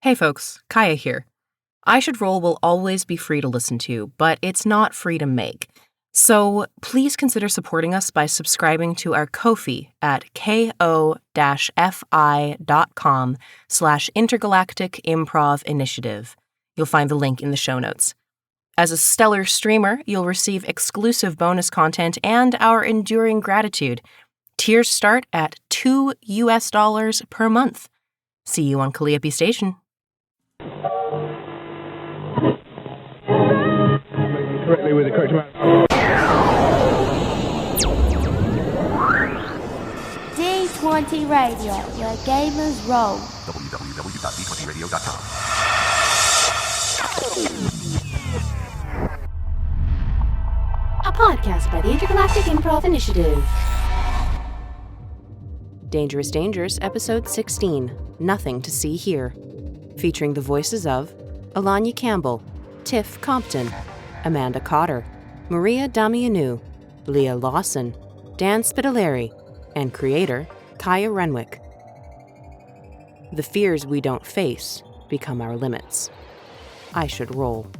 Hey folks, Kaya here. I Should Roll will always be free to listen to, but it's not free to make. So please consider supporting us by subscribing to our Ko-fi at ko-fi.com/Intergalactic Improv Initiative. You'll find the link in the show notes. As a stellar streamer, you'll receive exclusive bonus content and our enduring gratitude. Tiers start at $2 per month. See you on Calliope Station. Correctly with the correct amount. D20 Radio, where gamers roll. www.d20radio.com. A podcast by the Intergalactic Improv Initiative. Dangerous Dangers, Episode 16, Nothing to See Here. Featuring the voices of Alanya Campbell, Tiff Compton, Amanda Cotter, Maria Damianou, Leah Lawson, Dan Spitaliere, and creator Kaya Renwick. The fears we don't face become our limits. I Should Roll.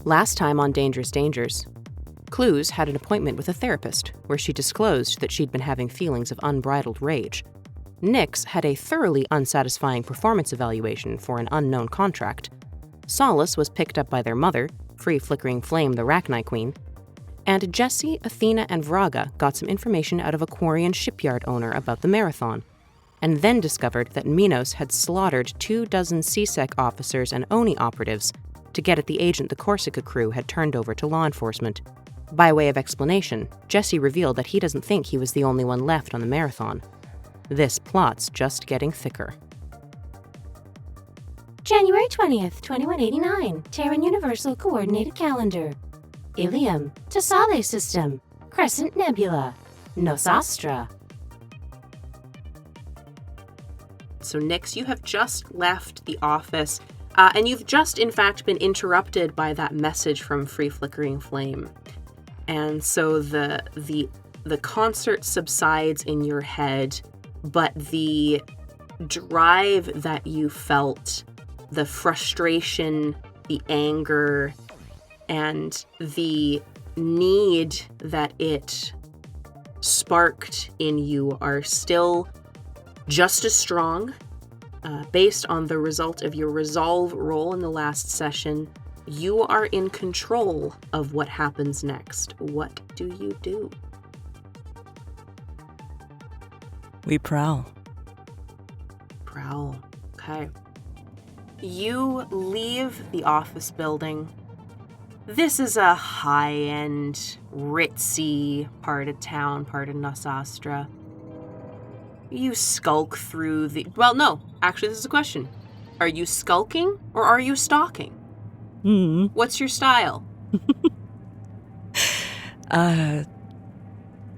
Last time on Dangerous Dangers, Clous had an appointment with a therapist where she disclosed that she'd been having feelings of unbridled rage. Nyx had a thoroughly unsatisfying performance evaluation for an unknown contract. Solace was picked up by their mother, Free-Flickering Flame the Rachni Queen, and Jessie, Athena, and Vraga got some information out of a Quarian shipyard owner about the marathon, and then discovered that Minos had slaughtered 24 CSEC officers and ONI operatives to get at the agent the Corsica crew had turned over to law enforcement. By way of explanation, Jessie revealed that he doesn't think he was the only one left on the marathon. This plot's just getting thicker. January 20th, 2189, Terran Universal Coordinated Calendar. Ilium, Tassale System, Crescent Nebula, Nosastra. So Nyx, you have just left the office, and you've just in fact been interrupted by that message from Free-Flickering Flame. And so the concert subsides in your head, but the drive that you felt, the frustration, the anger, and the need that it sparked in you are still just as strong. Based on the result of your resolve roll in the last session, you are in control of what happens next. What do you do? We prowl. Prowl. Okay. You leave the office building. This is a high-end, ritzy part of town, part of Nosastra. You skulk through the... Well, no. Actually, this is a question. Are you skulking or are you stalking? What's your style? We're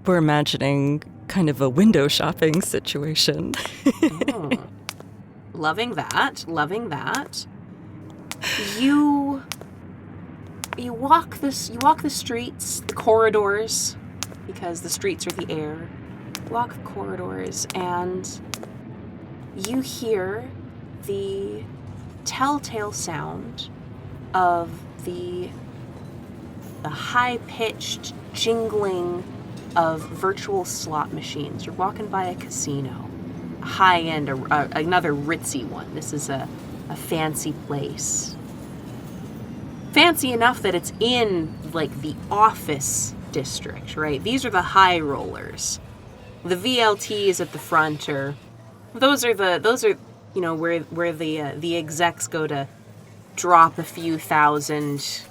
imagining kind of a window shopping situation. Oh. Loving that. Loving that. You walk the streets, the corridors, because the streets are the air. You walk the corridors and you hear the telltale sound of the high-pitched jingling of virtual slot machines. You're walking by a casino, a high-end, another ritzy one. This is a fancy place. Fancy enough that it's in, like, the office district, right? These are the high rollers. The VLTs at the front are, those are you know, where the execs go to drop a few thousand,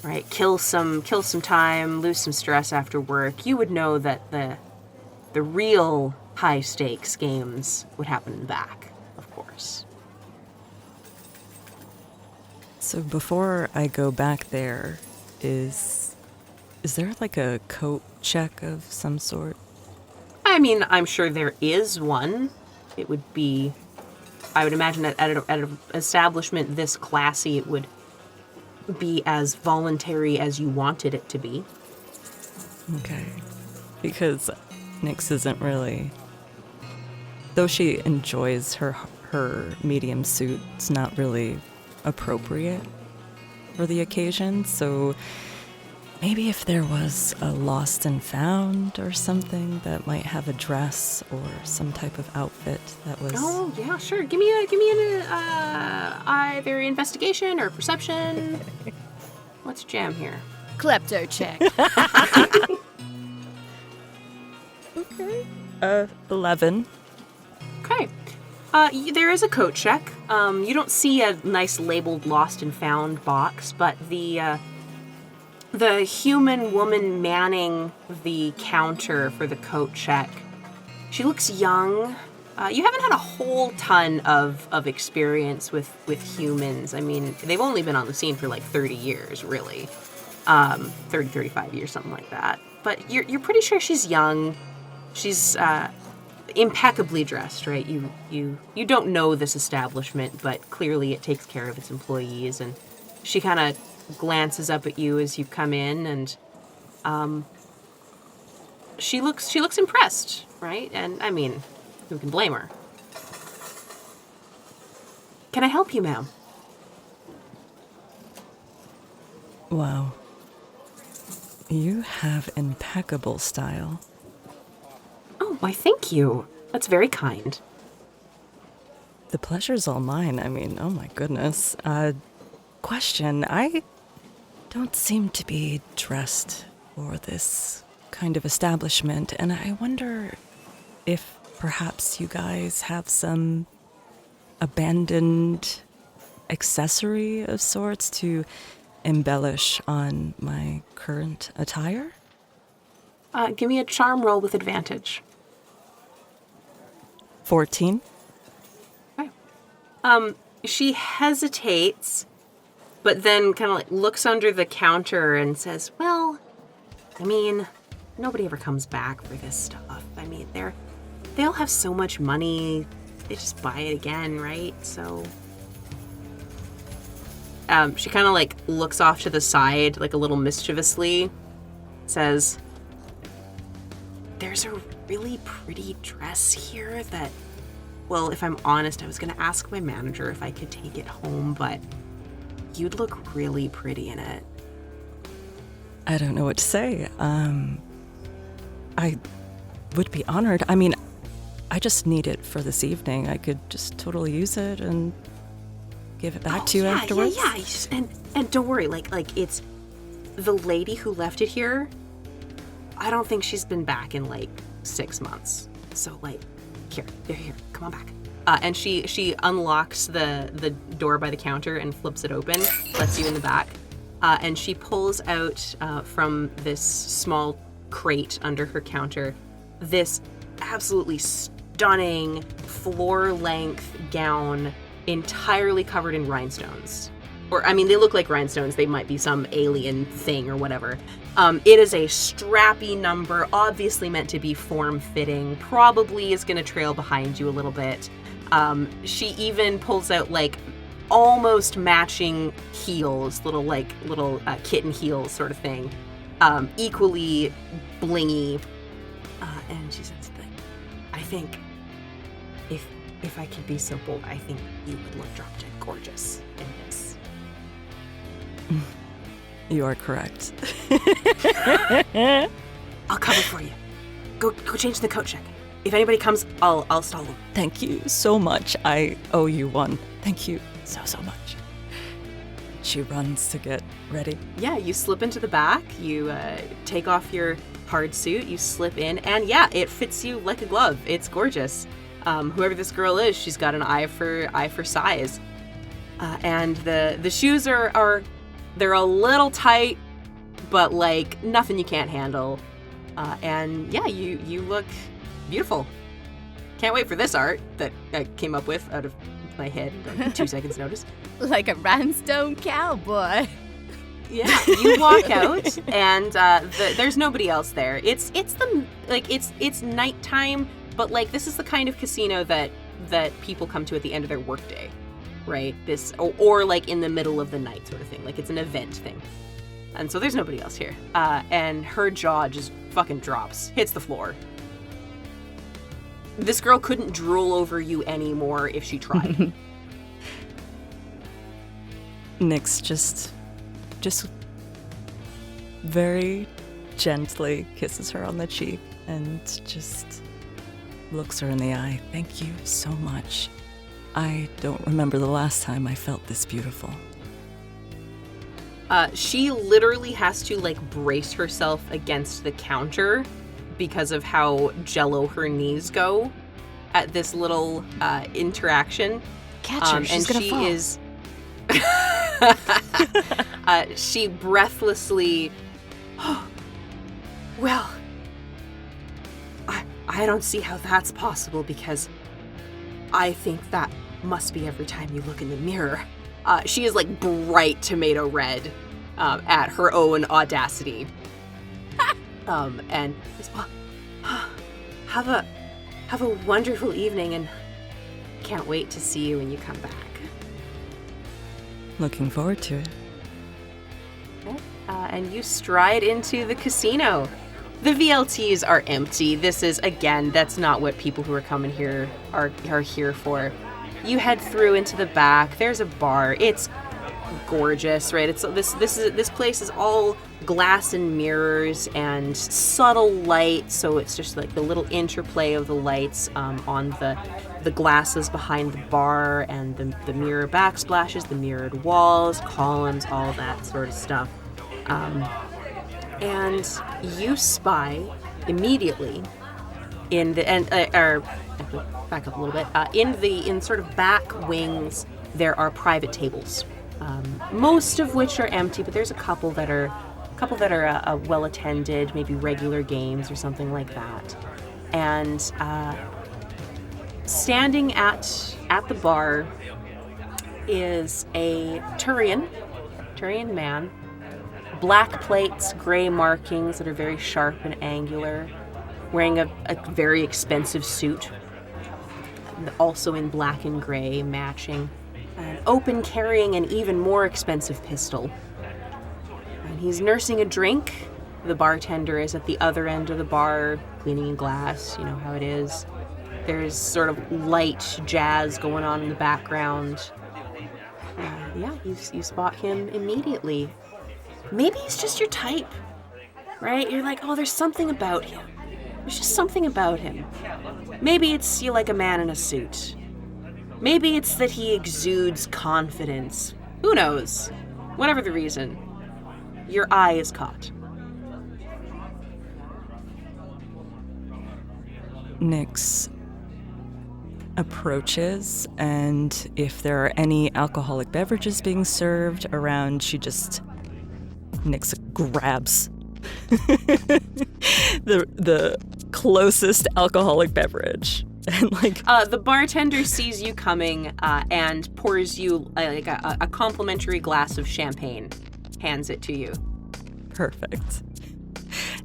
right? Kill some time, lose some stress after work. You would know that the real high stakes games would happen in the back, of course. So before I go back there, is there like a coat check of some sort? I mean, I'm sure there is one. It would be, I would imagine that at an establishment this classy, it would be as voluntary as you wanted it to be. Okay. Because Nyx isn't really... Though she enjoys her her medium suit's not really appropriate for the occasion, so maybe if there was a lost and found or something that might have a dress or some type of outfit that was... Oh, yeah, sure. Give me an either investigation or perception. Let's jam here. Klepto check. Okay. 11. Okay. There is a coat check. You don't see a nice labeled lost and found box, but the human woman manning the counter for the coat check, she looks young. You haven't had a whole ton of experience with humans. I mean, they've only been on the scene for like 30 years, really. 35 years, something like that. But you're pretty sure she's young. She's impeccably dressed, right? You don't know this establishment, but clearly it takes care of its employees. And she kind of glances up at you as you come in, and she looks impressed, right? And I mean, who can blame her? Can I help you, ma'am? Wow. You have impeccable style. Oh, why, thank you. That's very kind. The pleasure's all mine. I mean, oh my goodness. Question. I don't seem to be dressed for this kind of establishment, and I wonder if perhaps you guys have some abandoned accessory of sorts to embellish on my current attire? Give me a charm roll with advantage. 14. Okay. She hesitates, but then kind of like looks under the counter and says, well, I mean, nobody ever comes back for this stuff. I mean, they all have so much money, they just buy it again, right? So she kind of like looks off to the side, like a little mischievously, says, there's a really pretty dress here that, well, if I'm honest, I was going to ask my manager if I could take it home, but you'd look really pretty in it. I don't know what to say. I would be honored. I mean, I just need it for this evening. I could just totally use it and give it back to you afterwards. Yeah. And don't worry, like it's the lady who left it here. I don't think she's been back in like 6 months. So like, here, come on back. And she unlocks the door by the counter and flips it open, lets you in the back. And she pulls out from this small crate under her counter this absolutely stunning floor-length gown entirely covered in rhinestones. Or, I mean, they look like rhinestones. They might be some alien thing or whatever. It is a strappy number, obviously meant to be form-fitting, probably is going to trail behind you a little bit. She even pulls out, like, almost matching heels, little kitten heels sort of thing. Equally blingy. And she says, I think, if I could be so bold, I think you would look drop-dead gorgeous in this. You are correct. I'll cover for you. Go change the coat check. If anybody comes, I'll stall them. Thank you so much. I owe you one. Thank you so much. She runs to get ready. Yeah, you slip into the back. You take off your hard suit. You slip in, and yeah, it fits you like a glove. It's gorgeous. Whoever this girl is, she's got an eye for size. And the shoes are they're a little tight, but like nothing you can't handle. And yeah, you look beautiful. Can't wait for this art that I came up with out of my head in 2 seconds notice. Like a rhinestone cowboy. Yeah, you walk out and there's nobody else there. It's nighttime, but like this is the kind of casino that people come to at the end of their workday, right? This or like in the middle of the night sort of thing. Like it's an event thing. And so there's nobody else here. And her jaw just fucking drops, hits the floor. this girl couldn't drool over you anymore if she tried. Nyx just very gently kisses her on the cheek and just looks her in the eye. Thank you so much. I don't remember the last time I felt this beautiful. She literally has to, like, brace herself against the counter because of how jello her knees go at this little interaction. Catch her, she's and gonna she fall. is... she breathlessly... well, I don't see how that's possible because I think that must be every time you look in the mirror. She is like bright tomato red at her own audacity. And well, have a wonderful evening and can't wait to see you when you come back. Looking forward to it. Okay. And you stride into the casino. The VLTs are empty. This is, again, that's not what people who are coming here are here for. You head through into the back. There's a bar. It's gorgeous, right? It's this place is all glass and mirrors and subtle light. So it's just like the little interplay of the lights on the glasses behind the bar and the mirror backsplashes, the mirrored walls, columns, all that sort of stuff. And you spy immediately in the back up a little bit. In sort of back wings, there are private tables, most of which are empty, but there's a couple that are well attended, maybe regular games or something like that. And standing at the bar is a Turian man. Black plates, gray markings that are very sharp and angular, wearing a very expensive suit, also in black and gray, matching, and open carrying an even more expensive pistol. And he's nursing a drink. The bartender is at the other end of the bar, cleaning a glass, you know how it is. There's sort of light jazz going on in the background. You spot him immediately. Maybe he's just your type, right? You're like, oh, there's something about him. There's just something about him. Maybe it's you like a man in a suit. Maybe it's that he exudes confidence. Who knows? Whatever the reason, your eye is caught. Nyx approaches, and if there are any alcoholic beverages being served around, Nyx grabs the closest alcoholic beverage. And the bartender sees you coming and pours you a complimentary glass of champagne, hands it to you. Perfect.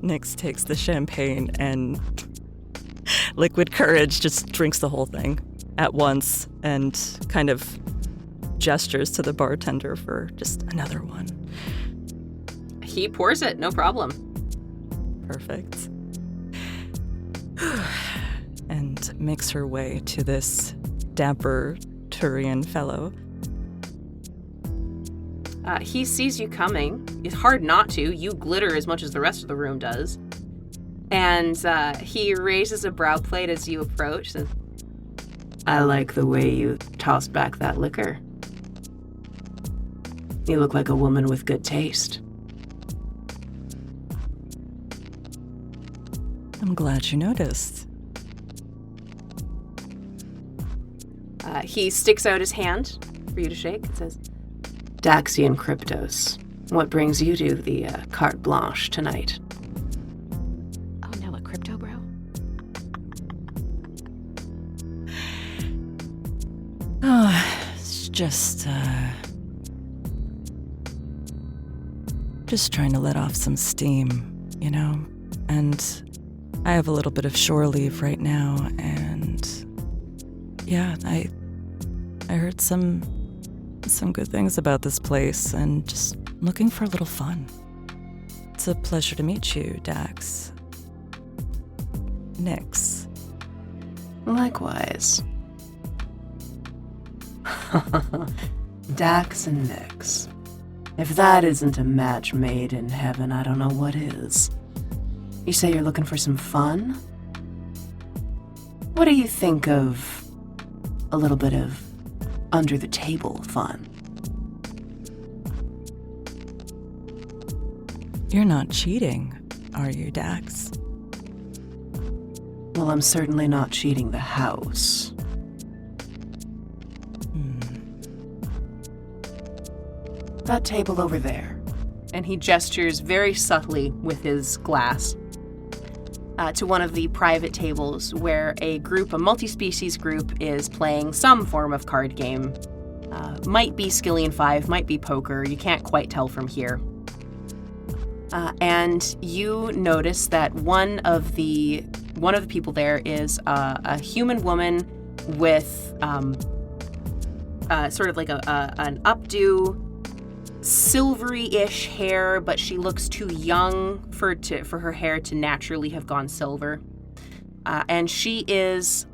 Nyx takes the champagne and liquid courage just drinks the whole thing at once and kind of gestures to the bartender for just another one. He pours it, no problem. Perfect. And makes her way to this dapper Turian fellow. He sees you coming. It's hard not to. You glitter as much as the rest of the room does. And he raises a brow plate as you approach. And, I like the way you tossed back that liquor. You look like a woman with good taste. I'm glad you noticed. He sticks out his hand for you to shake. It says, Daxian Kryptos, what brings you to the carte blanche tonight? Oh no, a crypto bro? Oh, it's just trying to let off some steam, you know? And I have a little bit of shore leave right now, and yeah, I heard some good things about this place, and just looking for a little fun. It's a pleasure to meet you, Dax. Nyx. Likewise. Dax and Nyx. If that isn't a match made in heaven, I don't know what is. You say you're looking for some fun? What do you think of a little bit of under-the-table fun? You're not cheating, are you, Dax? Well, I'm certainly not cheating the house. That table over there. And he gestures very subtly with his glass to one of the private tables where a multi-species group, is playing some form of card game. Might be Skillion 5, might be poker, you can't quite tell from here. And you notice that one of the people there is a human woman with sort of like an updo, silvery-ish hair, but she looks too young for her hair to naturally have gone silver. And she is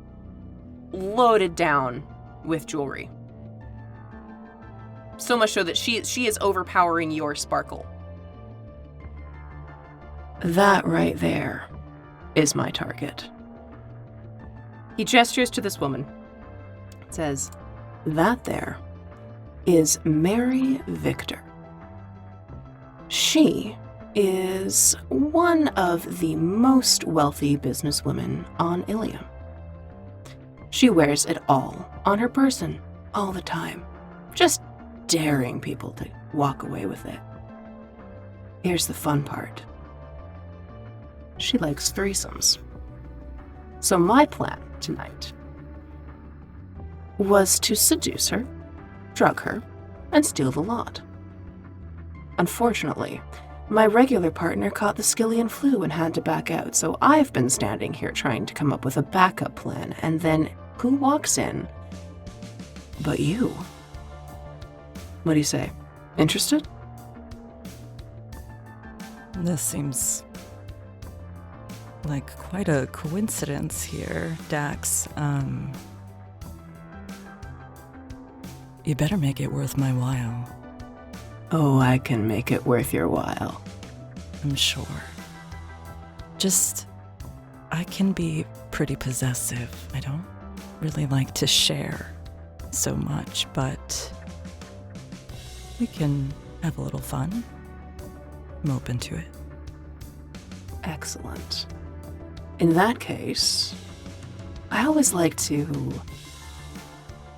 loaded down with jewelry. So much so that she is overpowering your sparkle. That right there is my target. He gestures to this woman. Says, That there is Mary Victor. She is one of the most wealthy businesswomen on Ilium. She wears it all on her person, all the time, just daring people to walk away with it. Here's the fun part. She likes threesomes. So my plan tonight was to seduce her, drug her, and steal the lot. Unfortunately, my regular partner caught the Skillion flu and had to back out, so I've been standing here trying to come up with a backup plan, and then who walks in but you? What do you say? Interested? This seems like quite a coincidence here, Dax. You better make it worth my while. Oh, I can make it worth your while. I'm sure. Just, I can be pretty possessive. I don't really like to share so much, but we can have a little fun. I'm open to it. Excellent. In that case, I always like to,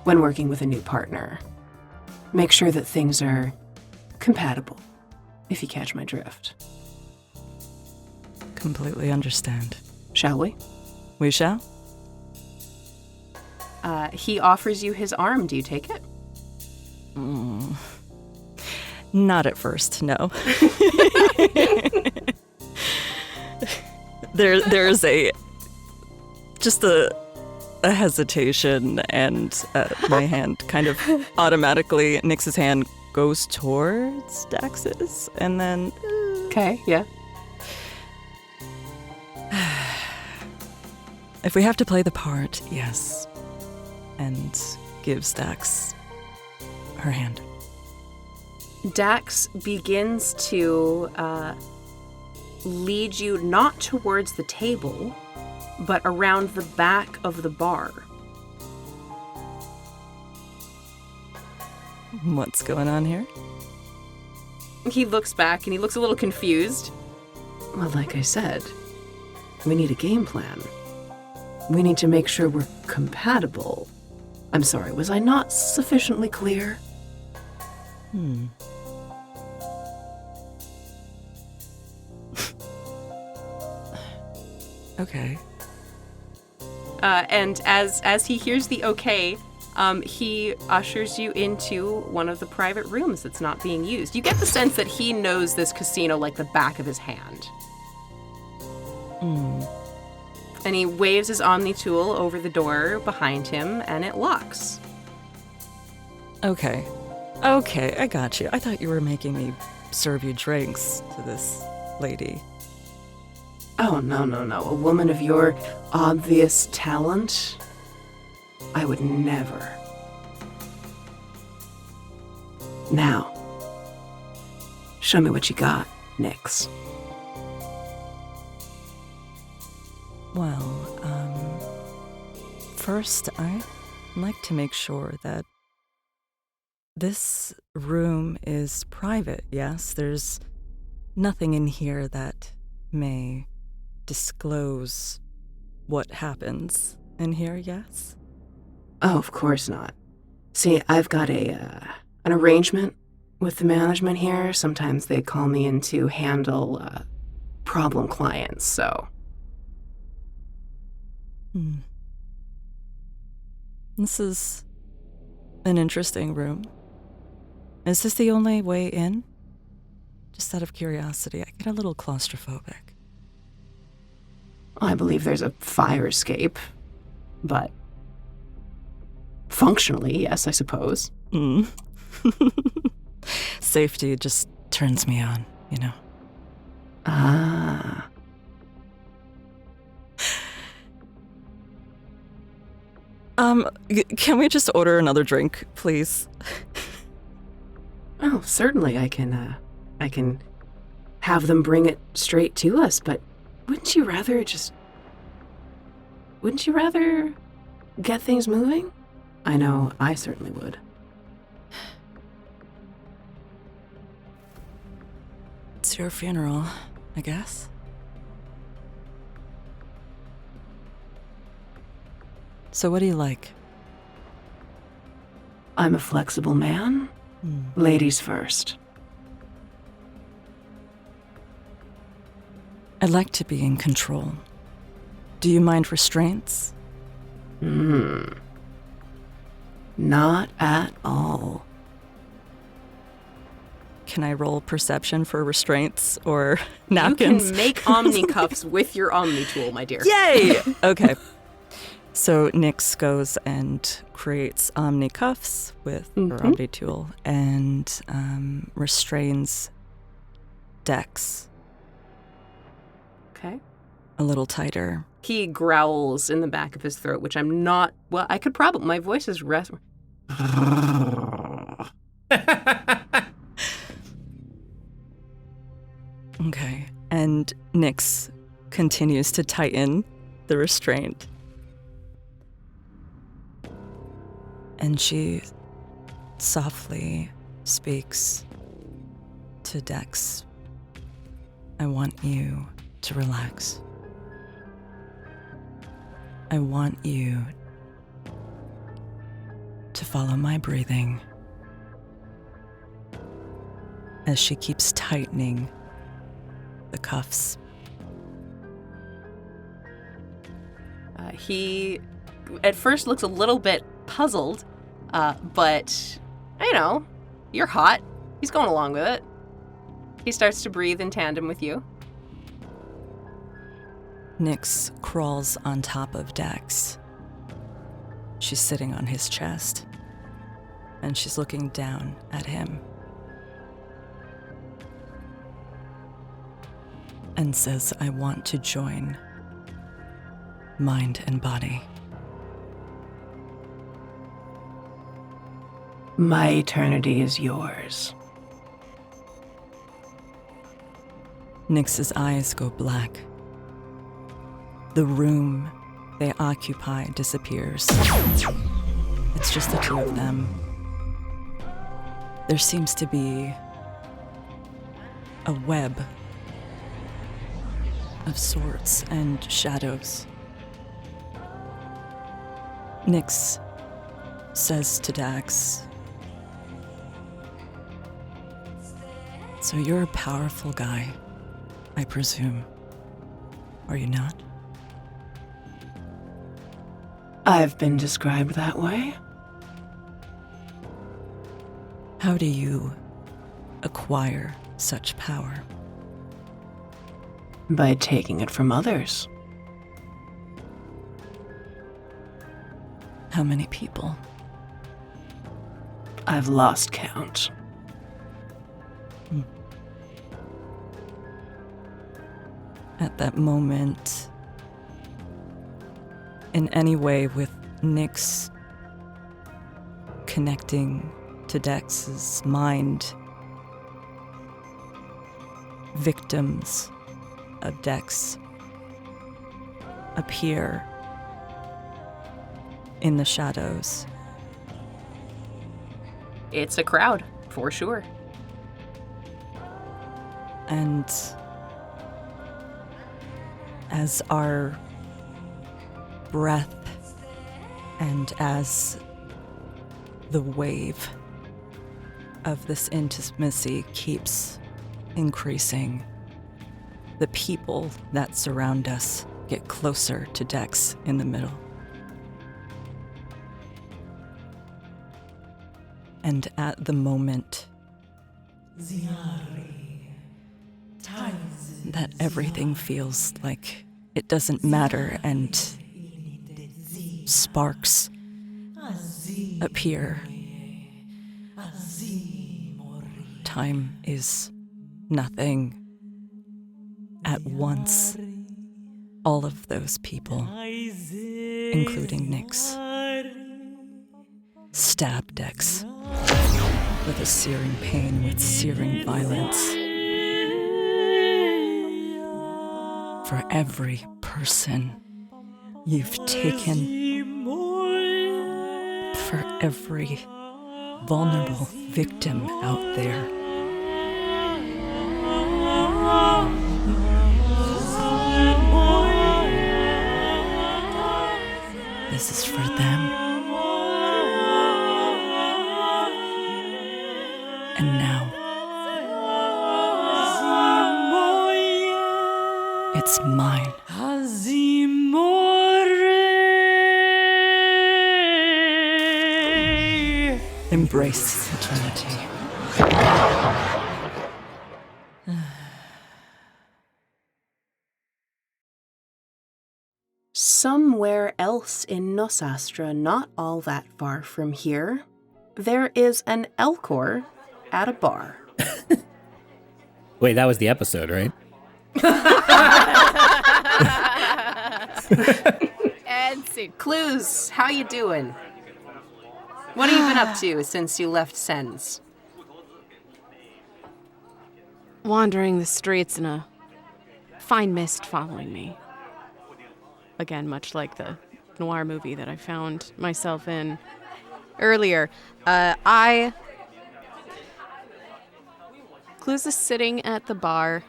when working with a new partner, make sure that things are compatible, if you catch my drift. Completely understand. Shall we? We shall? he offers you his arm. Do you take it? Not at first, no. There's just a hesitation, and my hand kind of automatically, Nyx's hand goes towards Dax's, and then... Okay, yeah. If we have to play the part, yes. And gives Dax her hand. Dax begins to lead you not towards the table, but around the back of the bar. What's going on here? He looks back and he looks a little confused. Well, like I said, we need a game plan. We need to make sure we're compatible. I'm sorry, was I not sufficiently clear? Okay. And as he hears the okay, he ushers you into one of the private rooms that's not being used. You get the sense that he knows this casino like the back of his hand. And he waves his Omni tool over the door behind him, and it locks. Okay, I got you. I thought you were making me serve you drinks to this lady. Oh, no. A woman of your obvious talent I would never. Now, show me what you got, Nyx. Well, first, I'd like to make sure that this room is private, yes? There's nothing in here that may disclose what happens in here, yes? Oh, of course not. See, I've got an arrangement with the management here. Sometimes they call me in to handle problem clients, so... This is an interesting room. Is this the only way in? Just out of curiosity, I get a little claustrophobic. I believe there's a fire escape, but functionally, yes, I suppose. Safety just turns me on, you know. Ah. Can we just order another drink, please? Oh, certainly I can have them bring it straight to us, but wouldn't you rather get things moving? I know, I certainly would. It's your funeral, I guess. So what do you like? I'm a flexible man. Ladies first. I'd like to be in control. Do you mind restraints? Not at all. Can I roll perception for restraints or napkins? You can make Omni cuffs with your Omni tool, my dear. Yay! Okay. So Nyx goes and creates Omni cuffs with her Omni tool and restrains Dex Okay. a little tighter. He growls in the back of his throat, which I'm not... Well, I could probably... My voice is... Okay. And Nyx continues to tighten the restraint. And she softly speaks to Dex. I want you to relax. I want you to follow my breathing as she keeps tightening the cuffs. He, at first, looks a little bit puzzled, but, you know, you're hot. He's going along with it. He starts to breathe in tandem with you. Nyx crawls on top of Dex. She's sitting on his chest, and she's looking down at him. And says, I want to join mind and body. My eternity is yours. Nyx's eyes go black. The room they occupy disappears. It's just the two of them. There seems to be a web of sorts and shadows. Nyx says to Dax, so you're a powerful guy, I presume. Are you not? I've been described that way. How do you acquire such power? By taking it from others. How many people? I've lost count. At that moment, in any way with Nyx connecting to Dex's mind. Victims of Dex appear in the shadows. It's a crowd, for sure. And as our breath and as the wave of this intimacy keeps increasing, the people that surround us get closer to Dex in the middle. And at the moment that everything feels like it doesn't matter and sparks appear, time is nothing. At once, all of those people, including Nyx, stab Dex with a searing pain, with searing violence. For every person you've taken, for every vulnerable victim out there, this is for them. And now, it's mine. Embrace eternity. Somewhere else in Nyxandra, not all that far from here, there is an Elcor at a bar. Wait, that was the episode, right? And see, Clous, how you doing? What have you been up to since you left Sens? Wandering the streets in a fine mist following me. Again, much like the noir movie that I found myself in earlier. Clous is sitting at the bar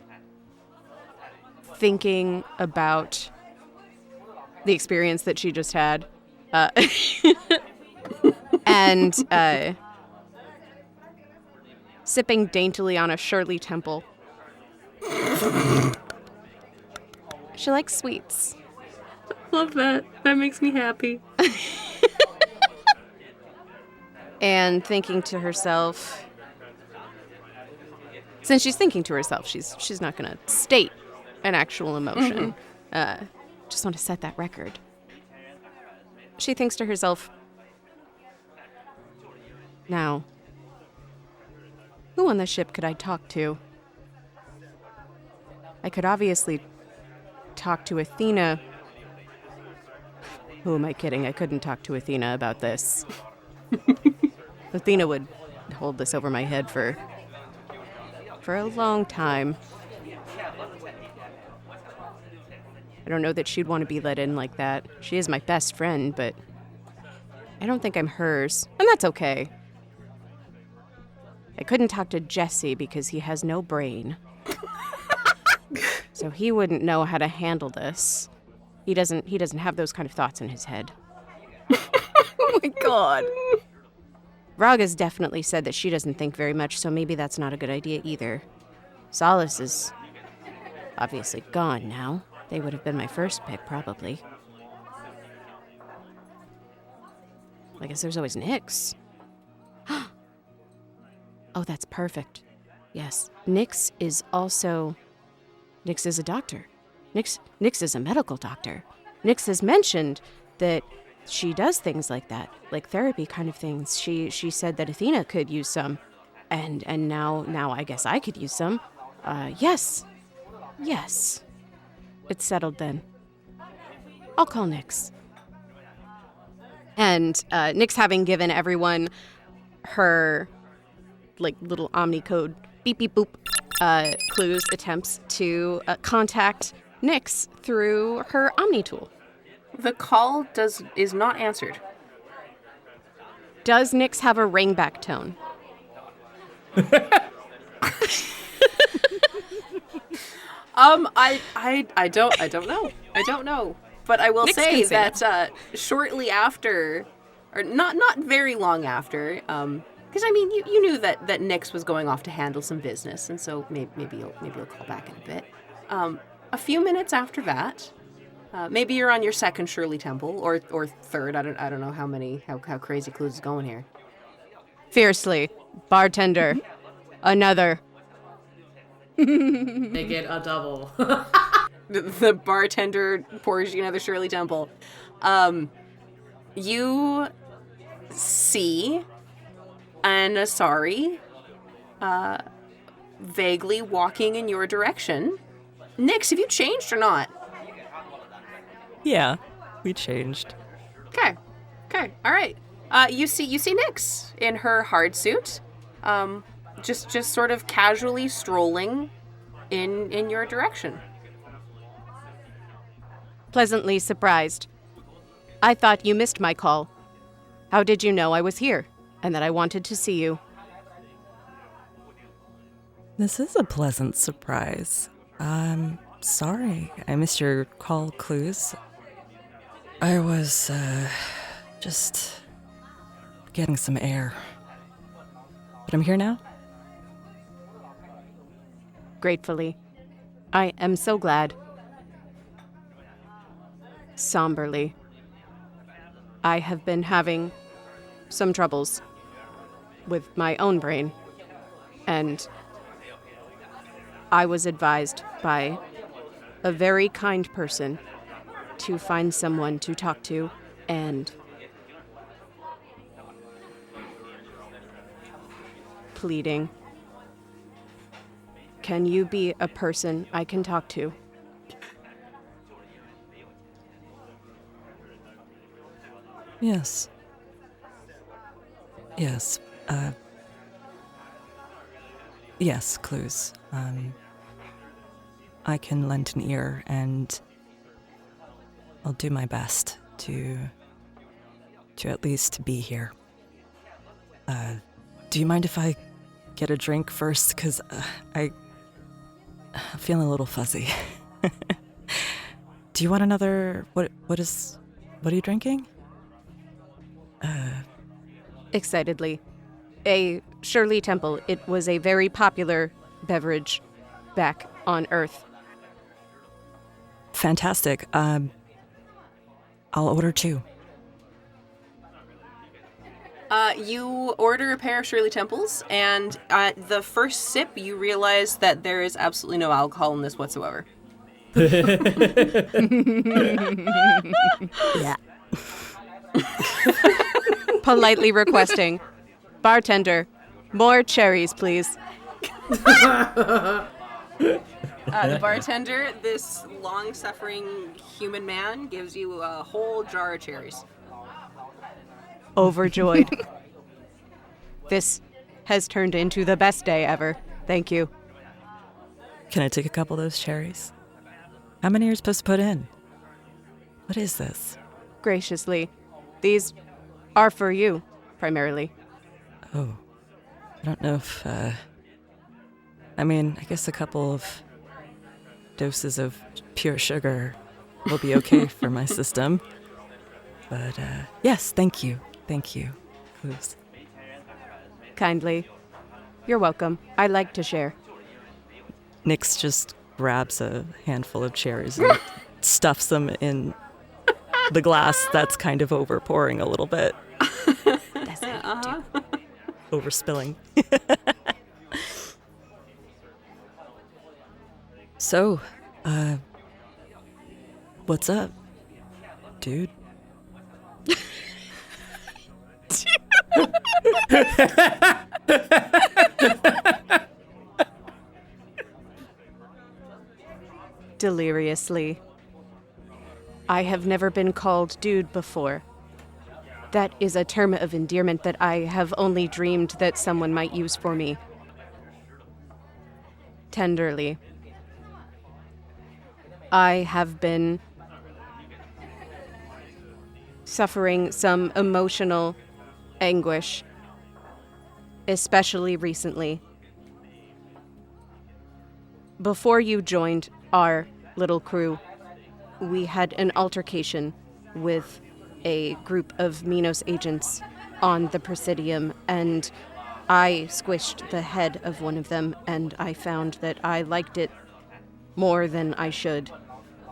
thinking about the experience that she just had. And sipping daintily on a Shirley Temple. She likes sweets. Love that. That makes me happy. And thinking to herself, since she's thinking to herself, she's not going to state an actual emotion. Just want to set that record. She thinks to herself, now, who on the ship could I talk to? I could obviously talk to Athena. Who am I kidding? I couldn't talk to Athena about this. Athena would hold this over my head for a long time. I don't know that she'd want to be let in like that. She is my best friend, but I don't think I'm hers, and that's okay. I couldn't talk to Jesse because he has no brain. So he wouldn't know how to handle this. He doesn't have those kind of thoughts in his head. Oh my god. Vraga's definitely said that she doesn't think very much, so maybe that's not a good idea either. Solace is obviously gone now. They would have been my first pick, probably. I guess there's always Nyx. Oh, that's perfect. Yes. Nyx is a doctor. Nyx is a medical doctor. Nyx has mentioned that she does things like that, like therapy kind of things. She said that Athena could use some, and now I guess I could use some. Yes. It's settled then. I'll call Nyx. And Nyx, having given everyone her, little Omnicode beep beep boop, Clous attempts to contact Nyx through her Omni tool. The call is not answered. Does Nyx have a ringback tone? I don't know. I don't know. But I will say that shortly after, or not very long after, because I mean you knew that Nyx was going off to handle some business, and so maybe you'll call back in a bit. A few minutes after that, maybe you're on your second Shirley Temple or third. I don't know how crazy Clous is going here. Fiercely, bartender, another. Make it a double. The bartender pours you another Shirley Temple. You see an Asari vaguely walking in your direction. Nyx, have you changed or not? Yeah, we changed. Okay, all right. You see Nyx in her hard suit, just sort of casually strolling in your direction. Pleasantly surprised. I thought you missed my call. How did you know I was here and that I wanted to see you? This is a pleasant surprise. I'm sorry I missed your call, Clous. I was, just getting some air. But I'm here now? Gratefully. I am so glad. Somberly. I have been having some troubles with my own brain, and I was advised by a very kind person to find someone to talk to, and pleading. Can you be a person I can talk to? Yes. Yes. Yes, Clous. I can lend an ear, and I'll do my best to at least be here. Do you mind if I get a drink first? Because I'm feeling a little fuzzy. Do you want another... What are you drinking? Excitedly. A Shirley Temple. It was a very popular beverage back on Earth. Fantastic. I'll order 2. You order a pair of Shirley Temples, and at the first sip, you realize that there is absolutely no alcohol in this whatsoever. Yeah. Politely requesting, bartender, more cherries, please. The bartender, this long-suffering human man, gives you a whole jar of cherries. Overjoyed. This has turned into the best day ever. Thank you. Can I take a couple of those cherries? How many are you supposed to put in? What is this? Graciously. These are for you, primarily. Oh. I don't know if, I mean, I guess a couple of doses of pure sugar will be okay for my system. But, yes, thank you. Thank you, Clous. Kindly. You're welcome. I like to share. Nyx just grabs a handful of cherries and stuffs them in the glass that's kind of over-pouring a little bit. That's how you do. Overspilling. So, what's up, dude? Deliriously. I have never been called dude before. That is a term of endearment that I have only dreamed that someone might use for me. Tenderly. I have been suffering some emotional anguish, especially recently. Before you joined our little crew, we had an altercation with a group of Minos agents on the Presidium, and I squished the head of one of them, and I found that I liked it more than I should,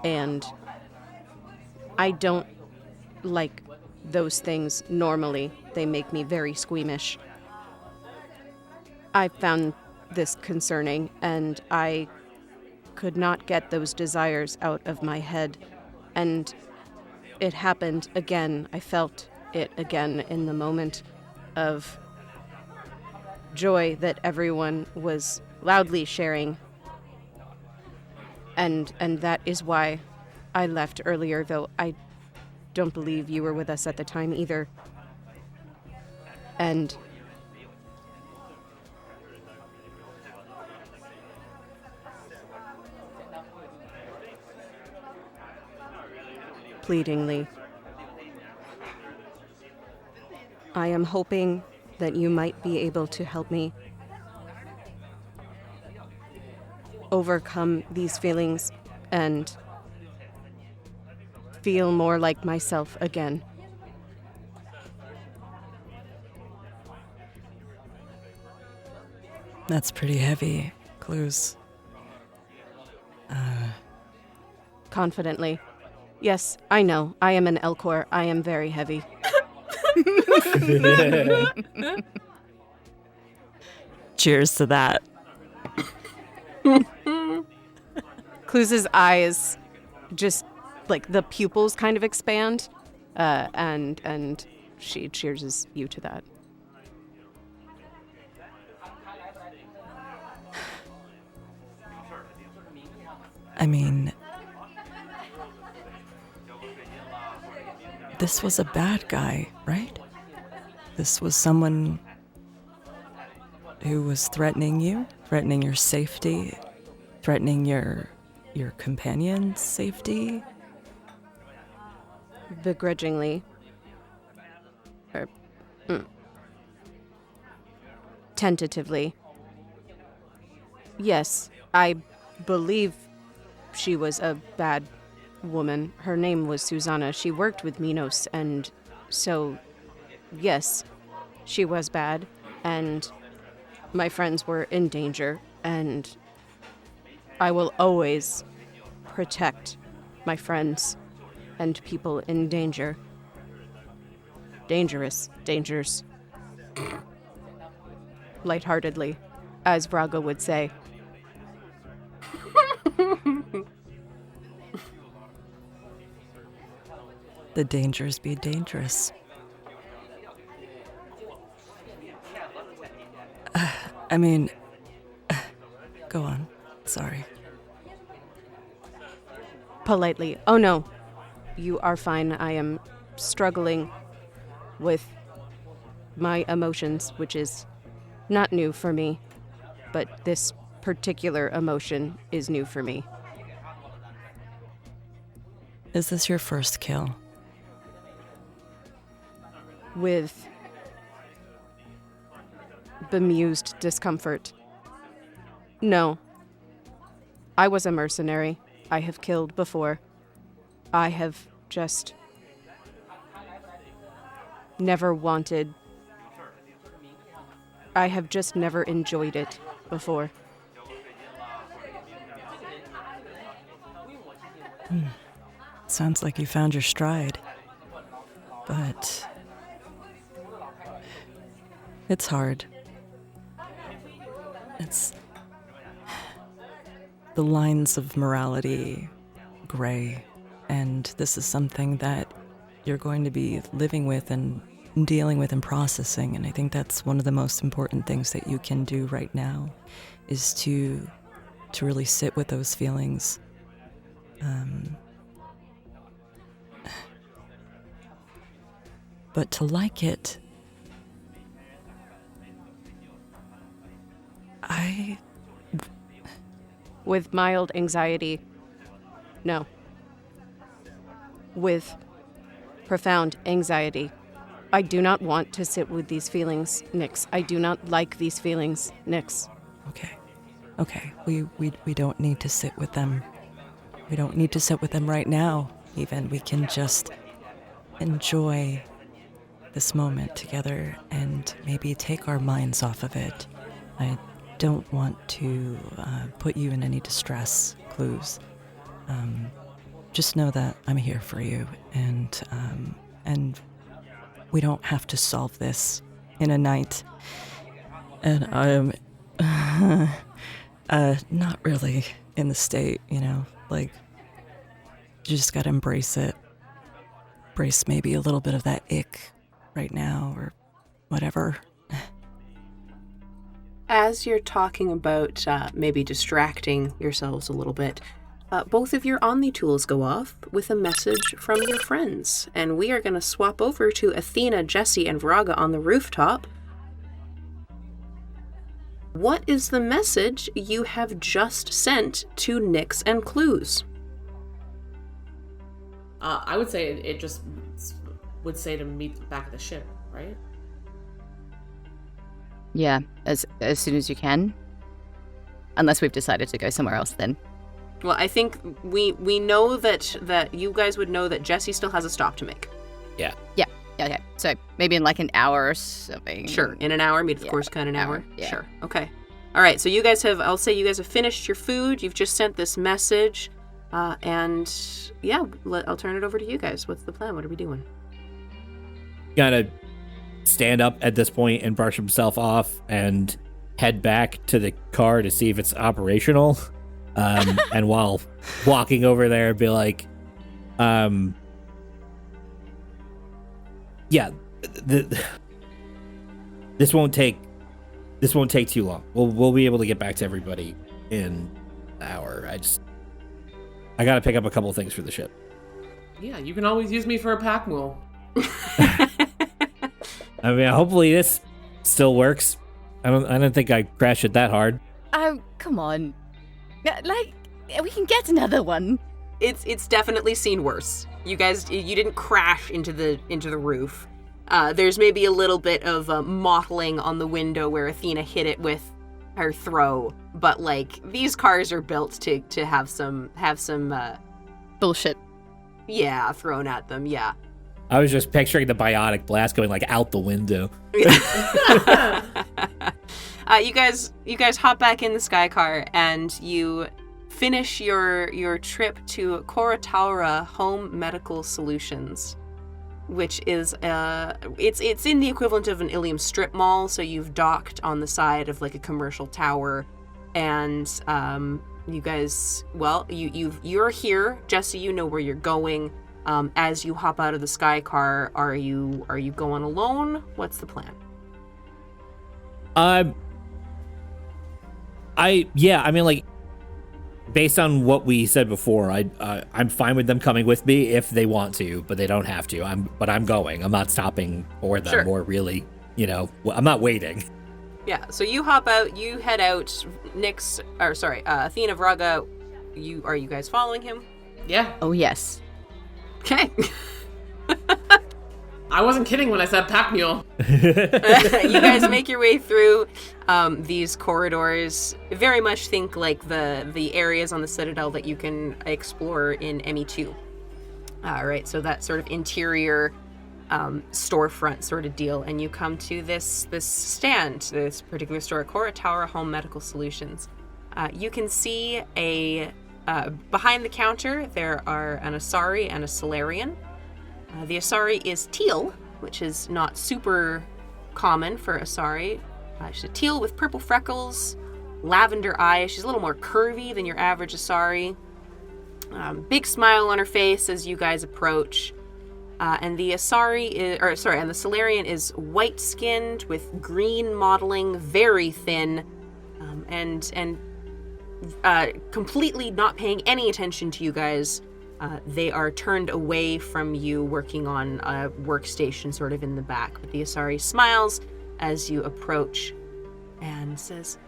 and I don't like those things normally. They make me very squeamish. I found this concerning, and I could not get those desires out of my head, and it happened again. I felt it again in the moment of joy that everyone was loudly sharing. And that is why I left earlier, though I don't believe you were with us at the time either. And pleadingly, I am hoping that you might be able to help me overcome these feelings and feel more like myself again. That's pretty heavy, Clous. Confidently. Yes, I know. I am an Elcor. I am very heavy. Cheers to that. Cluz's eyes just, like, the pupils kind of expand, and she cheerses you to that. I mean, this was a bad guy, right? This was someone who was threatening you, threatening your safety, threatening your companion's safety. Begrudgingly. Tentatively. Yes, I believe she was a bad woman. Her name was Susanna. She worked with Minos, and so, yes, she was bad, and my friends were in danger, and I will always protect my friends and people in danger. Dangerous dangers. Lightheartedly, as Vraga would say. The dangers be dangerous. I mean, go on. Sorry. Politely. Oh no, you are fine. I am struggling with my emotions, which is not new for me, but this particular emotion is new for me. Is this your first kill? With bemused discomfort. No. I was a mercenary. I have killed before. I have just never wanted. I have just never enjoyed it before. Sounds like you found your stride. But it's hard. It's the lines of morality gray, and this is something that you're going to be living with and dealing with and processing, and I think that's one of the most important things that you can do right now is to really sit with those feelings. but to like it, With mild anxiety, no. With profound anxiety, I do not want to sit with these feelings, Nyx. I do not like these feelings, Nyx. Okay. We don't need to sit with them. We don't need to sit with them right now, even. We can just enjoy this moment together and maybe take our minds off of it. I don't want to put you in any distress, Clous. Just know that I'm here for you, and we don't have to solve this in a night. And I'm not really in the state, like, you just gotta embrace it. Embrace maybe a little bit of that ick right now, or whatever. As you're talking about maybe distracting yourselves a little bit, both of your Omni tools go off with a message from your friends. And we are going to swap over to Athena, Jesse, and Vraga on the rooftop. What is the message you have just sent to Nyx and Clous? I would say it just would say to meet back at the ship, right? Yeah, as soon as you can. Unless we've decided to go somewhere else then. Well, I think we know that you guys would know that Jesse still has a stop to make. Yeah, okay. So maybe in like an hour or something. Sure, in an hour, meet at Corsica in an hour. Yeah. Sure, okay. All right, so you guys have finished your food. You've just sent this message. And yeah, I'll turn it over to you guys. What's the plan? What are we doing? Gotta stand up at this point and brush himself off and head back to the car to see if it's operational. And while walking over there, be like, yeah, this won't take too long. We'll be able to get back to everybody in an hour. I gotta pick up a couple things for the ship. Yeah, you can always use me for a pack mule. I mean, hopefully this still works. I don't think I crashed it that hard. Oh, come on. Like, we can get another one. It's definitely seen worse. You guys, you didn't crash into the roof. There's maybe a little bit of mottling on the window where Athena hit it with her throw, but like these cars are built to have some bullshit. Yeah, thrown at them. Yeah. I was just picturing the biotic blast going like out the window. You guys hop back in the sky car and you finish your trip to Corsica Home Medical Solutions, which is it's in the equivalent of an Ilium strip mall. So you've docked on the side of like a commercial tower, and you guys, well, you're here, Jesse. You know where you're going. As you hop out of the sky car, are you going alone? What's the plan? I mean, like, based on what we said before, I'm fine with them coming with me if they want to, but they don't have to. I'm going. I'm not stopping for them. Sure. Or really, I'm not waiting. Yeah. So you hop out. You head out. Athena, Vraga. Are you guys following him? Yeah. Oh yes. Okay. I wasn't kidding when I said pack mule. You guys make your way through these corridors. Very much think like the areas on the Citadel that you can explore in ME2. All right, so that sort of interior storefront sort of deal, and you come to this stand, this particular store, Corsica Home Medical Solutions. You can see behind the counter there are an Asari and a Solarian. The Asari is teal, which is not super common for Asari. She's a teal with purple freckles, lavender eyes. She's a little more curvy than your average Asari. Big smile on her face as you guys approach. And the and the Solarian is white-skinned with green modeling, very thin, and completely not paying any attention to you guys. They are turned away from you, working on a workstation sort of in the back. But the Asari smiles as you approach and says,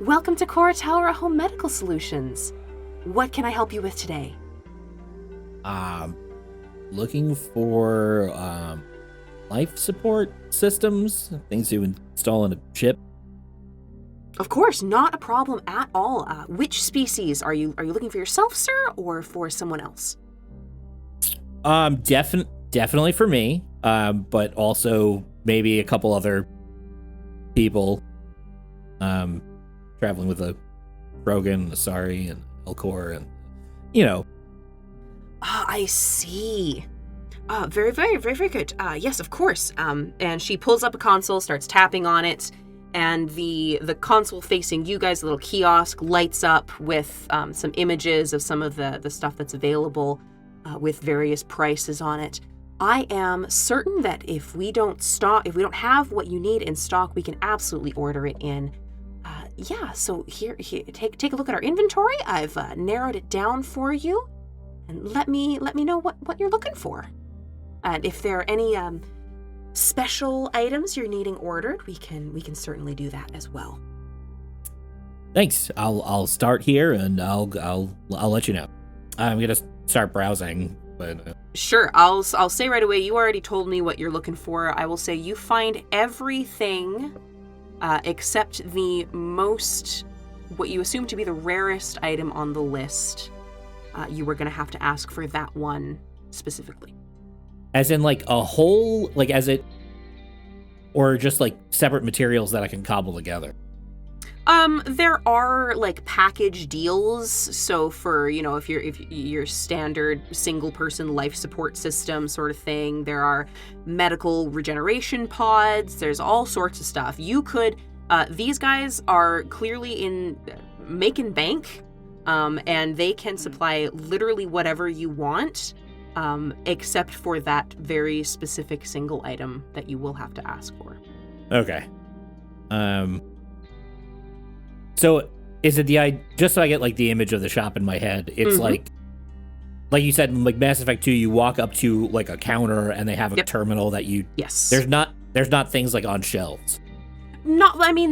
"Welcome to Cora Tower Home Medical Solutions. What can I help you with today?" Looking for life support systems, things to install in a ship. Of course, not a problem at all. Which species are you looking for yourself, sir, or for someone else? Definitely for me. But also maybe a couple other people. Traveling with a Rogan, Asari, and Elcor, and I see. Very, very, very, very good. Yes, of course. And she pulls up a console, starts tapping on it, and the console facing you guys, the little kiosk, lights up with some images of some of the stuff that's available with various prices on it. I am certain that if we don't have what you need in stock, we can absolutely order it in. So here, take a look at our inventory. I've narrowed it down for you, and let me know what you're looking for. And if there are any special items you're needing ordered, we can certainly do that as well. Thanks. I'll start here, and I'll let you know. I'm gonna start browsing, but Sure. I'll say right away. You already told me what you're looking for. I will say you find everything except the what you assume to be the rarest item on the list. You were gonna have to ask for that one specifically. as in like a whole, like as it, or just like separate materials that I can cobble together. There are like package deals. So for, if your standard single person life support system sort of thing, there are medical regeneration pods. There's all sorts of stuff. You could, these guys are clearly in making bank, and they can supply literally whatever you want, except for that very specific single item that you will have to ask for. Okay. So is it just so I get like the image of the shop in my head, it's like you said, like Mass Effect 2, you walk up to like a counter and they have a terminal that you, yes. There's not things like on shelves.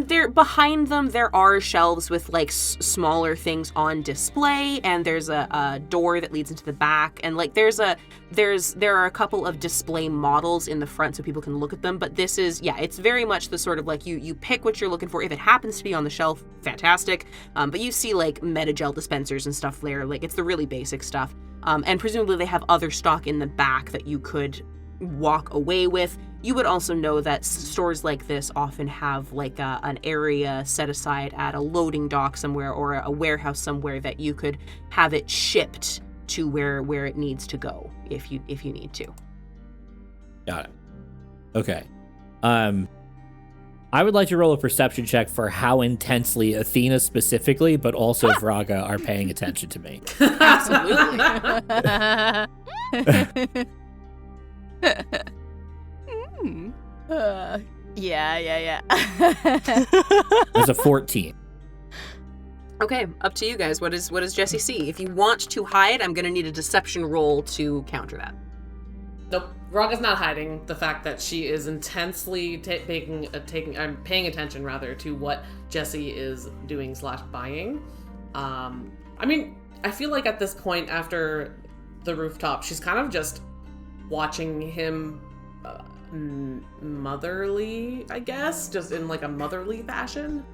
They're behind them. There are shelves with like smaller things on display, and there's a door that leads into the back, and like there are a couple of display models in the front so people can look at them. But this is, it's very much the sort of like you pick what you're looking for. If it happens to be on the shelf, fantastic. But you see like Metagel dispensers and stuff there. Like it's the really basic stuff. And presumably they have other stock in the back that you could walk away with. You would also know that stores like this often have like an area set aside at a loading dock somewhere or a warehouse somewhere that you could have it shipped to where it needs to go if you need to. Got it. Okay. I would like to roll a perception check for how intensely Athena specifically, but also Vraga are paying attention to me. Absolutely. Yeah. There's a 14. Okay, up to you guys. What does Jesse see? If you want to hide, I'm going to need a deception roll to counter that. Nope. Vraga's not hiding the fact that she is intensely paying attention rather to what Jesse is doing / buying. I feel like at this point after the rooftop, she's kind of just watching him motherly, I guess, just in like a motherly fashion.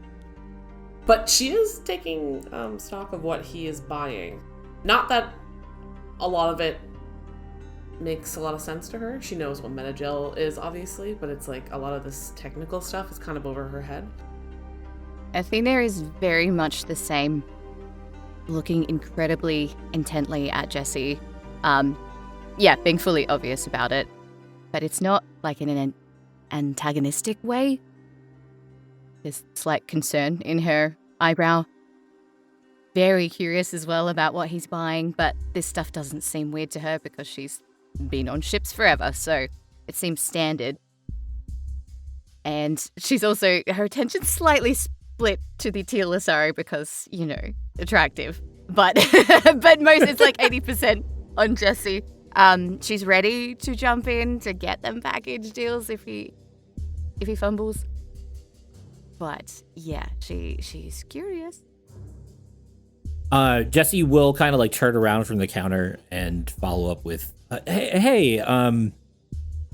But she is taking stock of what he is buying. Not that a lot of it makes a lot of sense to her. She knows what Metagel is, obviously, but it's like a lot of this technical stuff is kind of over her head. Athena is very much the same, looking incredibly intently at Jesse. Being fully obvious about it, but it's not like in an antagonistic way. There's slight concern in her eyebrow. Very curious as well about what he's buying, but this stuff doesn't seem weird to her because she's been on ships forever, so it seems standard. And she's also, her attention's slightly split to the Teal Asari because, attractive. But most, it's like 80% on Jesse. She's ready to jump in to get them package deals if he fumbles. But yeah, she's curious. Jesse will kind of like turn around from the counter and follow up with, hey,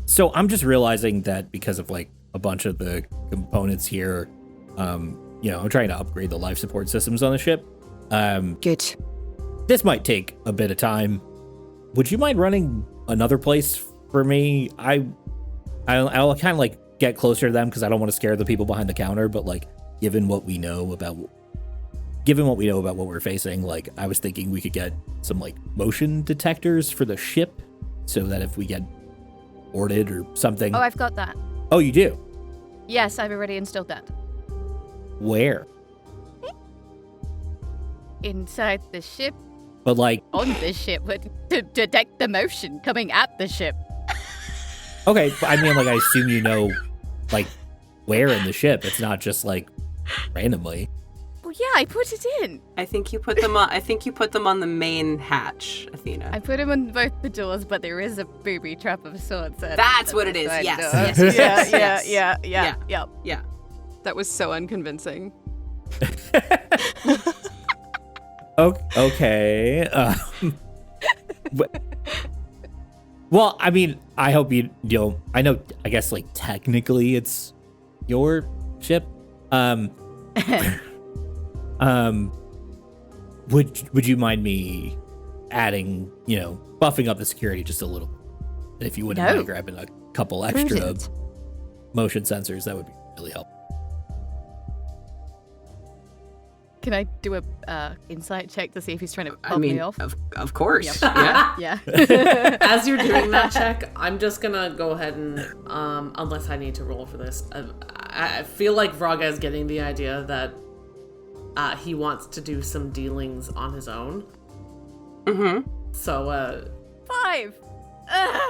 so I'm just realizing that because of like a bunch of the components here, I'm trying to upgrade the life support systems on the ship. Good. This might take a bit of time. Would you mind running another place for me? I'll kind of like get closer to them because I don't want to scare the people behind the counter, but like given what we know about what we're facing, like I was thinking we could get some like motion detectors for the ship so that if we get boarded or something. Oh, I've got that. Oh, you do? Yes, I've already installed that. Where? Inside the ship. But like on the ship to detect the motion coming at the ship. Okay, but I mean, like I assume you know, like where in the ship. It's not just like randomly. Well, yeah, I put it in. I think you put them on the main hatch, Athena. I put them on both the doors, but there is a booby trap of sorts. That's what it is. Yes. Yeah. That was so unconvincing. Okay. Well, I mean, I hope you know. I know. I guess like technically, it's your ship. Would you mind me adding, buffing up the security just a little? If you wouldn't mind grabbing a couple extra motion sensors, that would be really helpful. Can I do a insight check to see if he's trying to pump me off? Of course. Yeah. Yeah. As you're doing that check, I'm just gonna go ahead and, unless I need to roll for this, I feel like Vraga is getting the idea that he wants to do some dealings on his own. Mm-hmm. So, 5.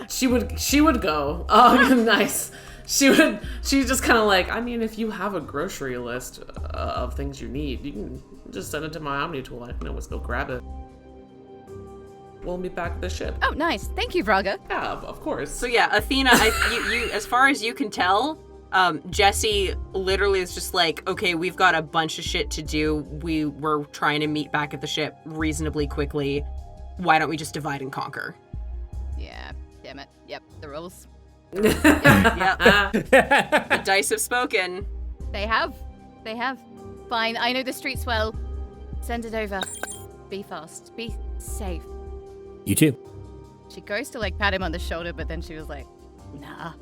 She would go. Oh, nice. She's just kind of like, I mean, if you have a grocery list of things you need, you can just send it to my Omni tool. I can always go grab it. We'll meet back at the ship. Oh, nice. Thank you, Vraga. Yeah, of course. So yeah, Athena, you as far as you can tell, Jesse literally is just like, okay, we've got a bunch of shit to do. We were trying to meet back at the ship reasonably quickly. Why don't we just divide and conquer? Yeah, damn it. Yep, the rules. Yep. The dice have spoken. They have. Fine, I know the streets well. Send it over. Be fast. Be safe. You too. She goes to pat him on the shoulder, but then she was like, nah.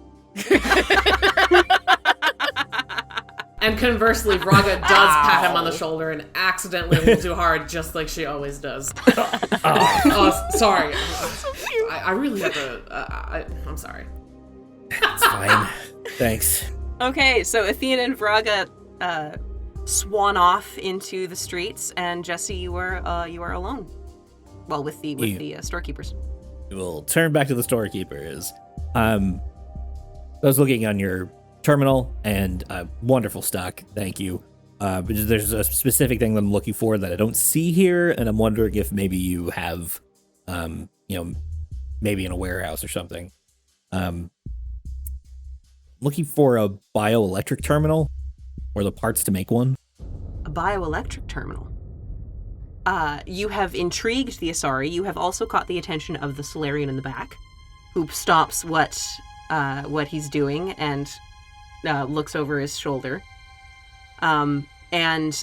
And conversely, Vraga does pat him on the shoulder and accidentally will do hard, just like she always does. Oh, sorry. So cute. I really have to. I'm sorry. It's fine. Thanks. Okay, so Athena and Vraga swan off into the streets, and Jesse, you are alone. Well, with the storekeepers. We'll turn back to the storekeepers. I was looking on your terminal, and wonderful stock. Thank you. But there's a specific thing that I'm looking for that I don't see here, and I'm wondering if maybe you have, maybe in a warehouse or something. Looking for a bioelectric terminal, or the parts to make one. A bioelectric terminal. You have intrigued the Asari. You have also caught the attention of the Solarian in the back, who stops what he's doing and looks over his shoulder. And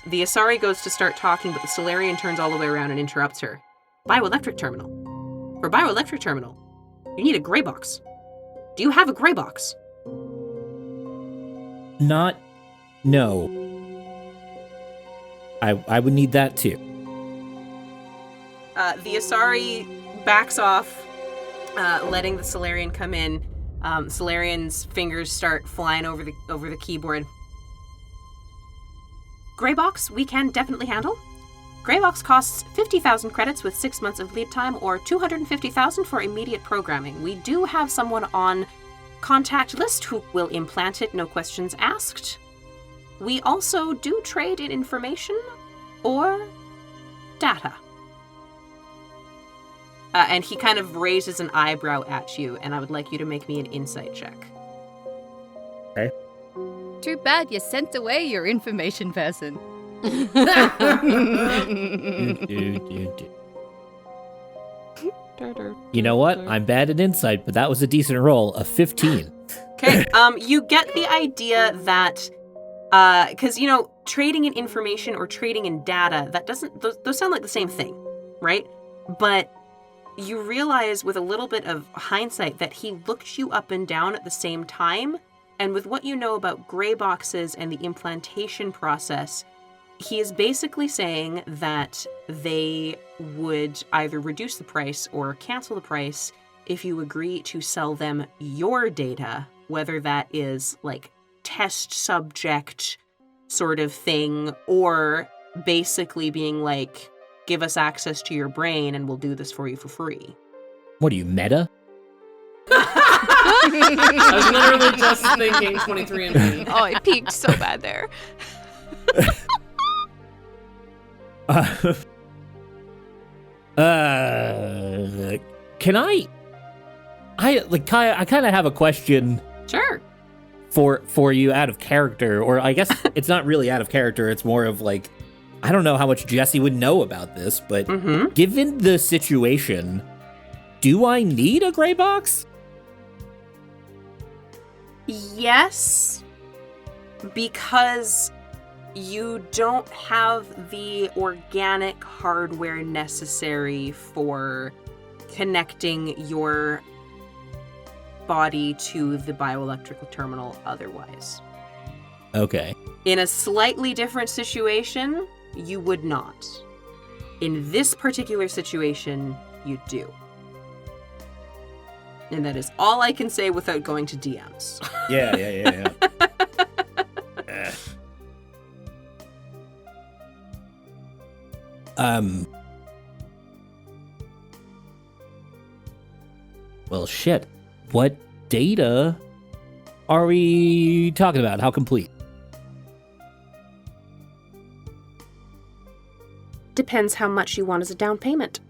the Asari goes to start talking, but the Solarian turns all the way around and interrupts her. Bioelectric terminal. For a bioelectric terminal, you need a gray box. Do you have a gray box? No. I would need that too. The Asari backs off, letting the Solarian come in. Solarian's fingers start flying over the keyboard. Gray box, we can definitely handle. Gray box costs 50,000 credits with 6 months of lead time, or 250,000 for immediate programming. We do have someone on contact list who will implant it, no questions asked. We also do trade in information or data. And he kind of raises an eyebrow at you, and I would like you to make me an insight check. Okay. Too bad you sent away your information person. You know what? I'm bad at insight, but that was a decent roll, a 15. Okay, you get the idea that, because, trading in information or trading in data, those sound like the same thing, right? But you realize with a little bit of hindsight that he looked you up and down at the same time, and with what you know about gray boxes and the implantation process, he is basically saying that they would either reduce the price or cancel the price if you agree to sell them your data, whether that is like test subject sort of thing, or basically being like, give us access to your brain and we'll do this for you for free. What are you, meta? I was literally just thinking 23andMe. Oh, it peaked so bad there. Can I Kaya, I kind of have a question. Sure. For you out of character, or I guess it's not really out of character, it's more of like, I don't know how much Jesse would know about this, but given the situation, do I need a gray box? Yes, because you don't have the organic hardware necessary for connecting your body to the bioelectrical terminal otherwise. Okay. In a slightly different situation, you would not. In this particular situation, you do. And that is all I can say without going to DMs. Yeah. Well, shit. What data are we talking about? How complete? Depends how much you want as a down payment.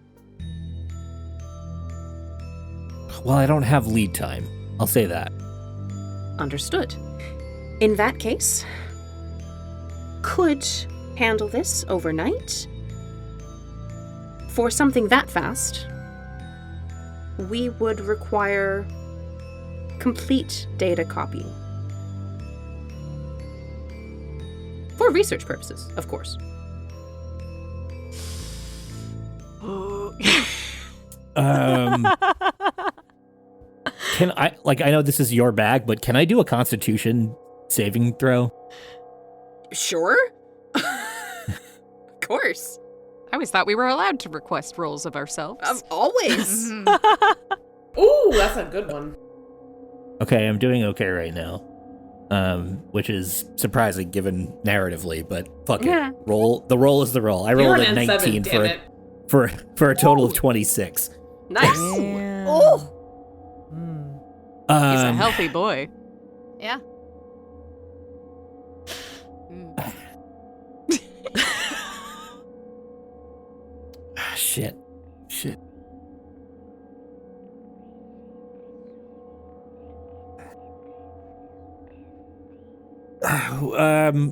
Well, I don't have lead time. I'll say that. Understood. In that case, could handle this overnight. For something that fast, we would require complete data copying. For research purposes, of course. Can I, I know this is your bag, but can I do a Constitution saving throw? Sure. Of course. I always thought we were allowed to request rolls of ourselves. Always. Ooh, that's a good one. Okay, I'm doing okay right now. Which is surprising given narratively, but fuck it. Roll. The roll is the roll. I rolled a 19 for a total of 26. Nice. Yeah. Oh. He's a healthy boy. Yeah. Shit.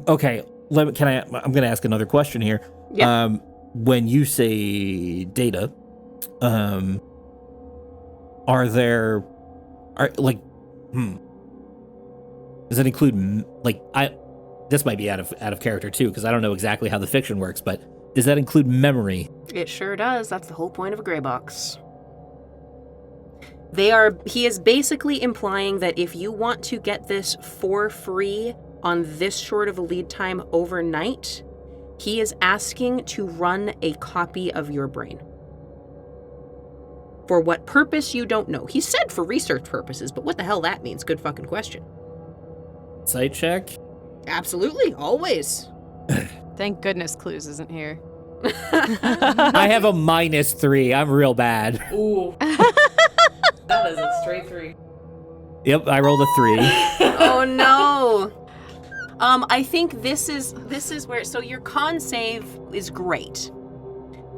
Okay. I'm going to ask another question here. Yeah. When you say data, does it include this might be out of character too, because I don't know exactly how the fiction works, but does that include memory? It sure does. That's the whole point of a gray box. He is basically implying that if you want to get this for free on this short of a lead time overnight, he is asking to run a copy of your brain. For what purpose, you don't know. He said for research purposes, but what the hell that means? Good fucking question. Sight check? Absolutely, always. Thank goodness Clous isn't here. I have a -3. I'm real bad. Ooh. That is a straight 3. Yep, I rolled a 3. Oh no. I think this is where, so your con save is great.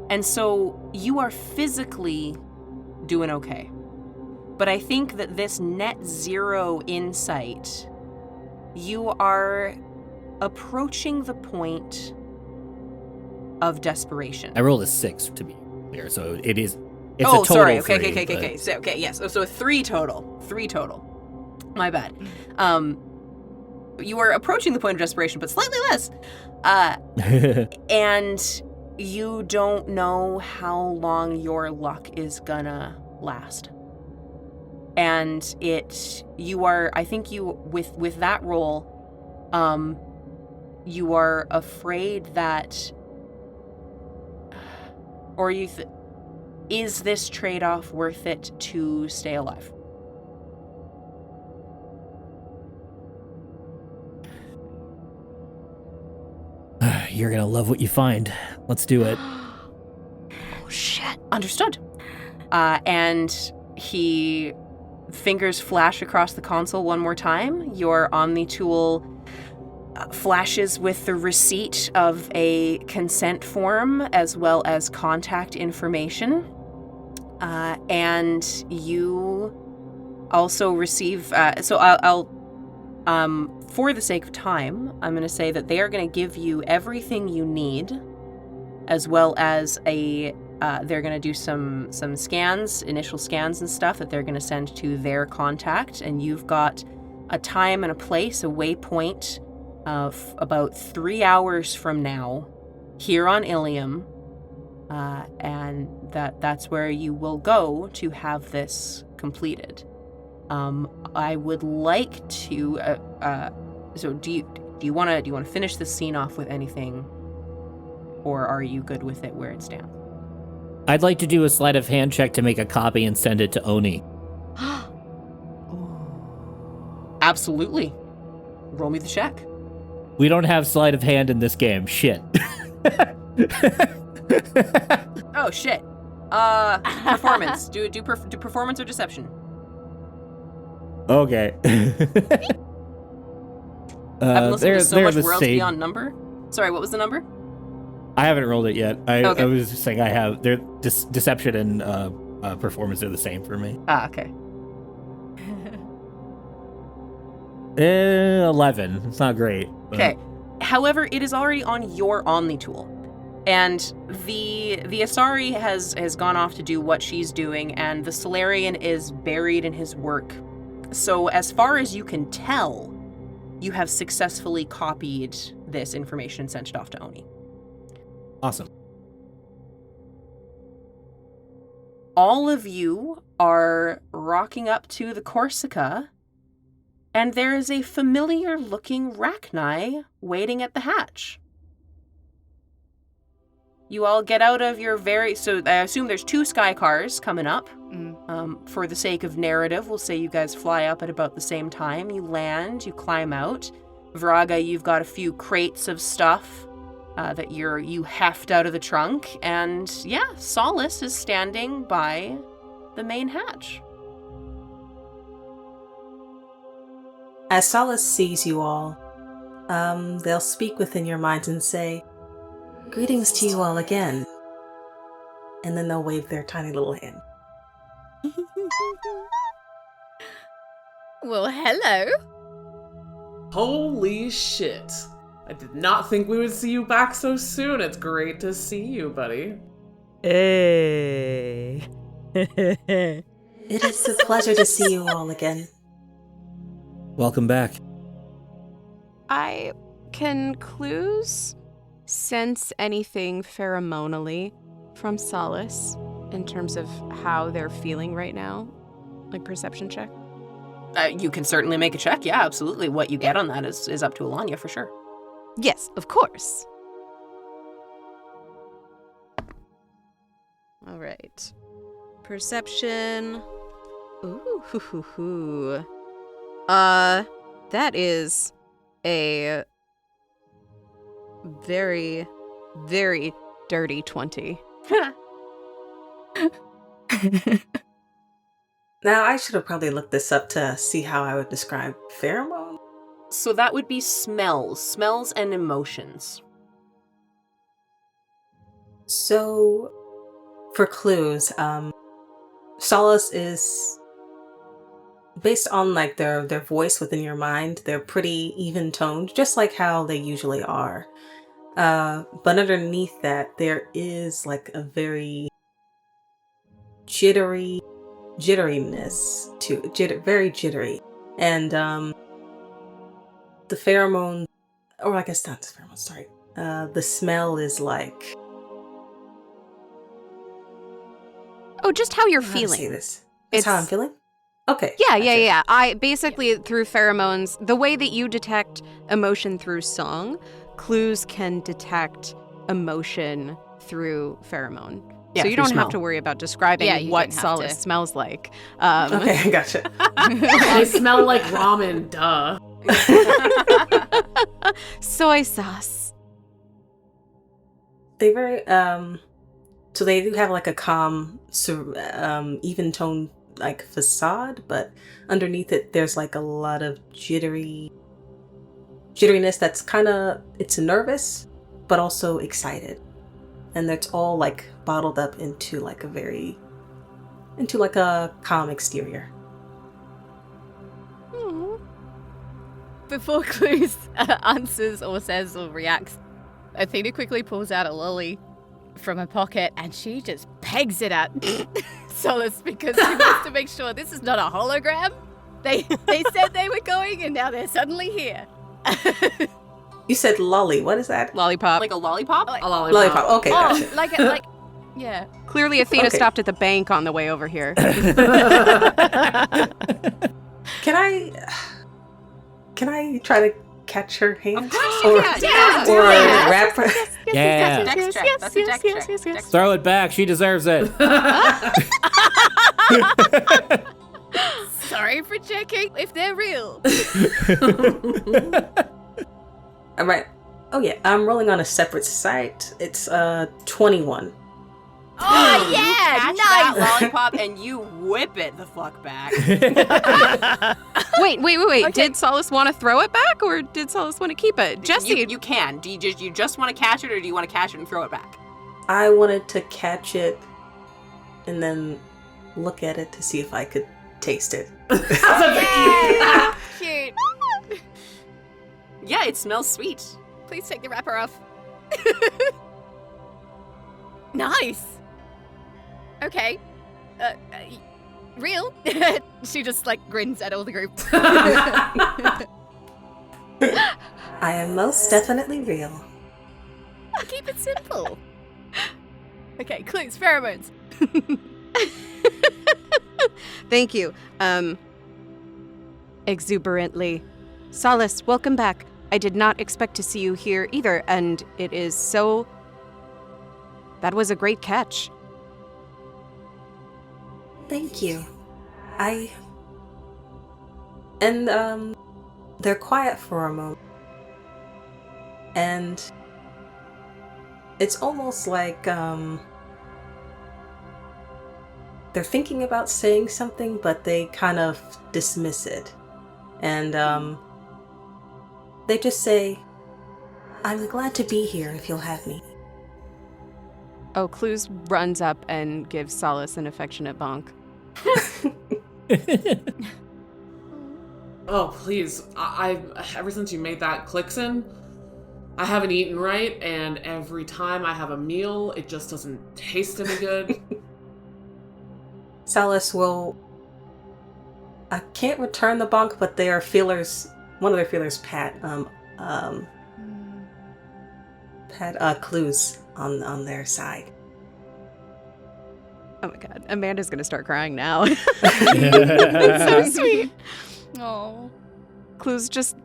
And so you are physically doing okay. But I think that this net zero insight, you are approaching the point of desperation. I rolled a 6 to be clear, so it is. It's oh, a total sorry. 3, Okay. So, yes. So 3 total. 3 total. My bad. You are approaching the point of desperation, but slightly less. And you don't know how long your luck is gonna last. And with that roll, you are afraid that, is this trade-off worth it to stay alive? You're gonna love what you find. Let's do it. Oh, shit. Understood. And he fingers flash across the console one more time. Your Omni tool flashes with the receipt of a consent form as well as contact information. And you also receive... I'll for the sake of time, I'm going to say that they are going to give you everything you need, as well as they're going to do some scans, initial scans and stuff that they're going to send to their contact, and you've got a time and a place, a waypoint of about 3 hours from now here on Ilium, and that's where you will go to have this completed. I would like to. So do you want to finish the scene off with anything, or are you good with it where it stands? I'd like to do a sleight of hand check to make a copy and send it to Oni. Absolutely. Roll me the check. We don't have sleight of hand in this game. Shit. Oh shit. Performance. Do performance or deception. Okay. I've been listening to so much the Worlds same. Beyond number. Sorry, what was the number? I haven't rolled it yet. I was just saying I have. Deception and performance are the same for me. Ah, okay. 11. It's not great. But... Okay. However, it is already on your Omni tool. And the Asari has gone off to do what she's doing, and the Solarian is buried in his work. So as far as you can tell, you have successfully copied this information and sent it off to Oni. Awesome. All of you are rocking up to the Corsica, and there is a familiar-looking Rachni waiting at the hatch. You all get out of your so I assume there's 2 sky cars coming up. For the sake of narrative, we'll say you guys fly up at about the same time. You land, you climb out. Vraga, you've got a few crates of stuff that you heft out of the trunk. And yeah, Solace is standing by the main hatch. As Solace sees you all, they'll speak within your minds and say, "Greetings to you all again." And then they'll wave their tiny little hand. Well, hello. Holy shit. I did not think we would see you back so soon. It's great to see you, buddy. Hey. It is a pleasure to see you all again. Welcome back. Can Clous sense anything pheromonally from Solace in terms of how they're feeling right now? Like perception check? You can certainly make a check, yeah, absolutely. What you get on that is up to Alanya for sure. Yes, of course. All right. Perception. Ooh. That is a very, very dirty 20. Now, I should have probably looked this up to see how I would describe pheromone. So that would be smells and emotions. So, for clues, Solace Solace is based on like their voice within your mind. They're pretty even toned, just like how they usually are. But underneath that, there is like a very jitteriness to very jittery, and the pheromone, or I guess not the pheromone. Sorry, the smell is like. Oh, just how you're How to feeling. say this? It's how I'm feeling. Okay. Yeah, gotcha. yeah. I basically, through pheromones, the way that you detect emotion through song, Clous can detect emotion through pheromone. Yeah, so you through don't smell. have to worry about describing Yeah, you what don't have Solace to. smells like. Okay, gotcha. They smell like ramen, duh. Soy sauce. They very so they do have like a calm, even tone like facade, but underneath it there's like a lot of jitteriness that's kind of, it's nervous but also excited, and that's all like bottled up into like a calm exterior. Before Clous answers or says or reacts, Athena quickly pulls out a lily from her pocket and she just pegs it at Solace because she wants to make sure this is not a hologram. They said they were going and now they're suddenly here. You said lolly. What is that? Lollipop. Like a lollipop? A lollipop. Lollipop. Okay, gotcha. Oh, like yeah. Clearly Athena Okay. stopped at the bank on the way over here. Can I try to catch her hand? Of course or you can. Yeah, or yeah. wrap her? Yeah. Dex check. That's a dex check. Dex Throw it back. She deserves it. Sorry for checking if they're real. All right. Oh yeah, I'm rolling on a separate site. It's 21. Oh You yeah, catch nice. that lollipop and you whip it the fuck back. Wait. Okay. Did Solace want to throw it back or did Solace want to keep it? Jesse. You can. Do you just want to catch it, or do you want to catch it and throw it back? I wanted to catch it and then look at it to see if I could taste it. Yeah. Cute. Yeah, it smells sweet. Please take the wrapper off. Nice. Okay. Real? She just like grins at all the group. I am most definitely real. Keep it simple. Okay, Clous, pheromones. Thank you. Exuberantly. Solace, welcome back. I did not expect to see you here either, and it is so... That was a great catch. Thank you. They're quiet for a moment. And it's almost like they're thinking about saying something, but they kind of dismiss it. And they just say, I'm glad to be here if you'll have me. Oh, Clous runs up and gives Solace an affectionate bonk. Oh, please. I ever since you made that Clixon, I haven't eaten right, and every time I have a meal, it just doesn't taste any good. Solace will... I can't return the bonk, but they are feelers... One of their feelers pat Clous on their side. Oh my god, Amanda's gonna start crying now. It's so sweet. Oh. Clous just,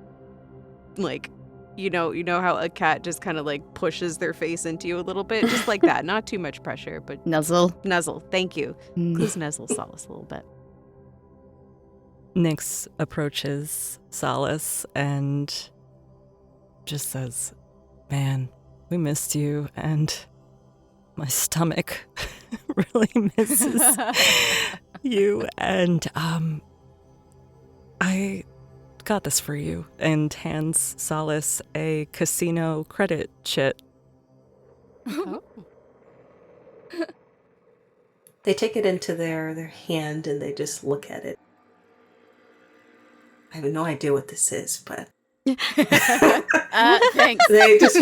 like, you know how a cat just kind of like pushes their face into you a little bit? Just like that. Not too much pressure, but Nuzzle. nuzzle. Thank you. Clous nuzzles Solace a little bit. Nyx approaches Solace and just says, man, we missed you, and my stomach really misses you, and I got this for you, and hands Solace a casino credit chit. Oh. They take it into their hand and they just look at it. I have no idea what this is, but Thanks. they just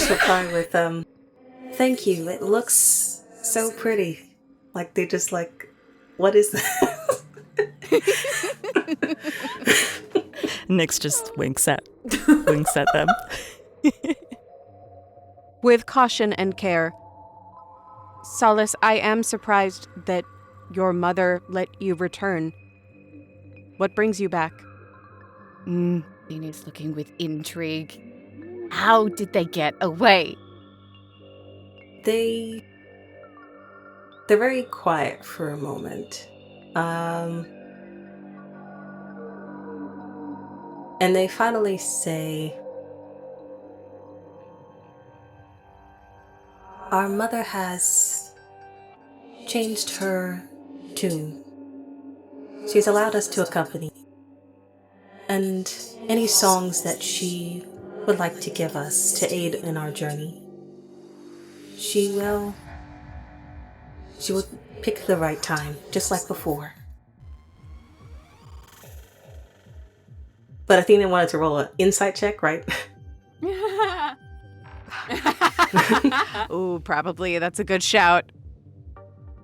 reply with thank you. It looks so pretty. Like they just like, what is that? Nyx just winks at them. With caution and care, Solace, I am surprised that your mother let you return. What brings you back? Athena's looking with intrigue. How did they get away? They're very quiet for a moment. And they finally say, our mother has changed her tune. She's allowed us to accompany. And any songs that she would like to give us to aid in our journey, she will pick the right time, just like before. But Athena wanted to roll an insight check, right? Ooh, probably. That's a good shout.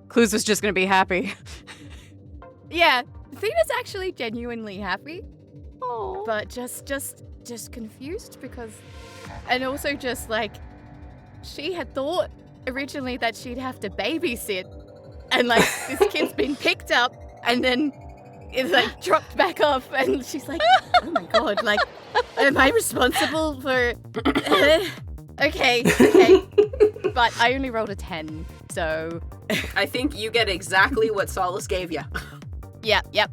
Clous was just going to be happy. Yeah, Athena's actually genuinely happy. Oh. But just confused because... And also just like... She had thought originally that she'd have to babysit. And like, this kid's been picked up and then it's like dropped back off. And she's like, oh my god, like, am I responsible for... Okay. But I only rolled a 10, so... I think you get exactly what Solace gave you. Yep.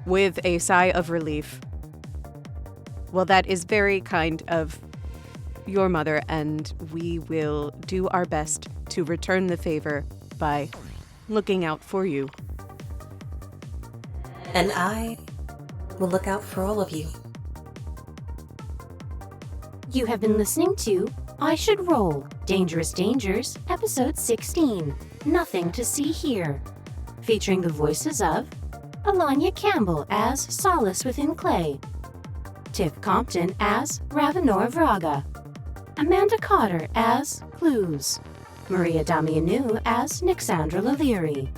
With a sigh of relief. Well, that is very kind of your mother, and we will do our best to return the favor by looking out for you. And I will look out for all of you. You have been listening to I Should Roll, Dangerous Dangers, Episode 16, Nothing to See Here, featuring the voices of Alanya Campbell as Solace-Within-Clay, Tiff Compton as Ravanor Vraga, Amanda Cotter as Clous, Maria Damianou as Nyxandra Lalliri,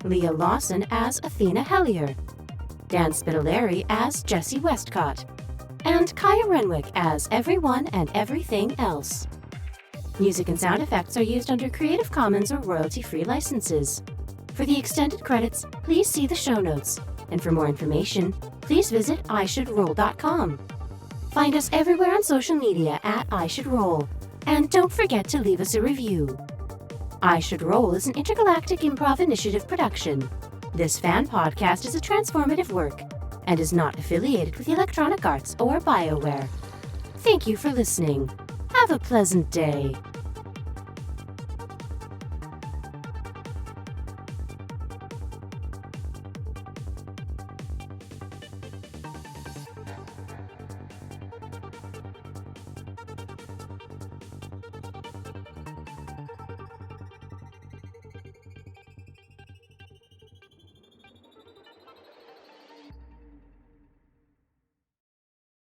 Leah Lawson as Athena Hellier, Dan Spitaliere as Jesse Westcott, and Kaya Renwick as Everyone and Everything Else. Music and sound effects are used under Creative Commons or royalty-free licenses. For the extended credits, please see the show notes. And for more information, please visit ishouldroll.com. Find us everywhere on social media at I Should Roll. And don't forget to leave us a review. I Should Roll is an Intergalactic Improv Initiative production. This fan podcast is a transformative work and is not affiliated with Electronic Arts or BioWare. Thank you for listening. Have a pleasant day.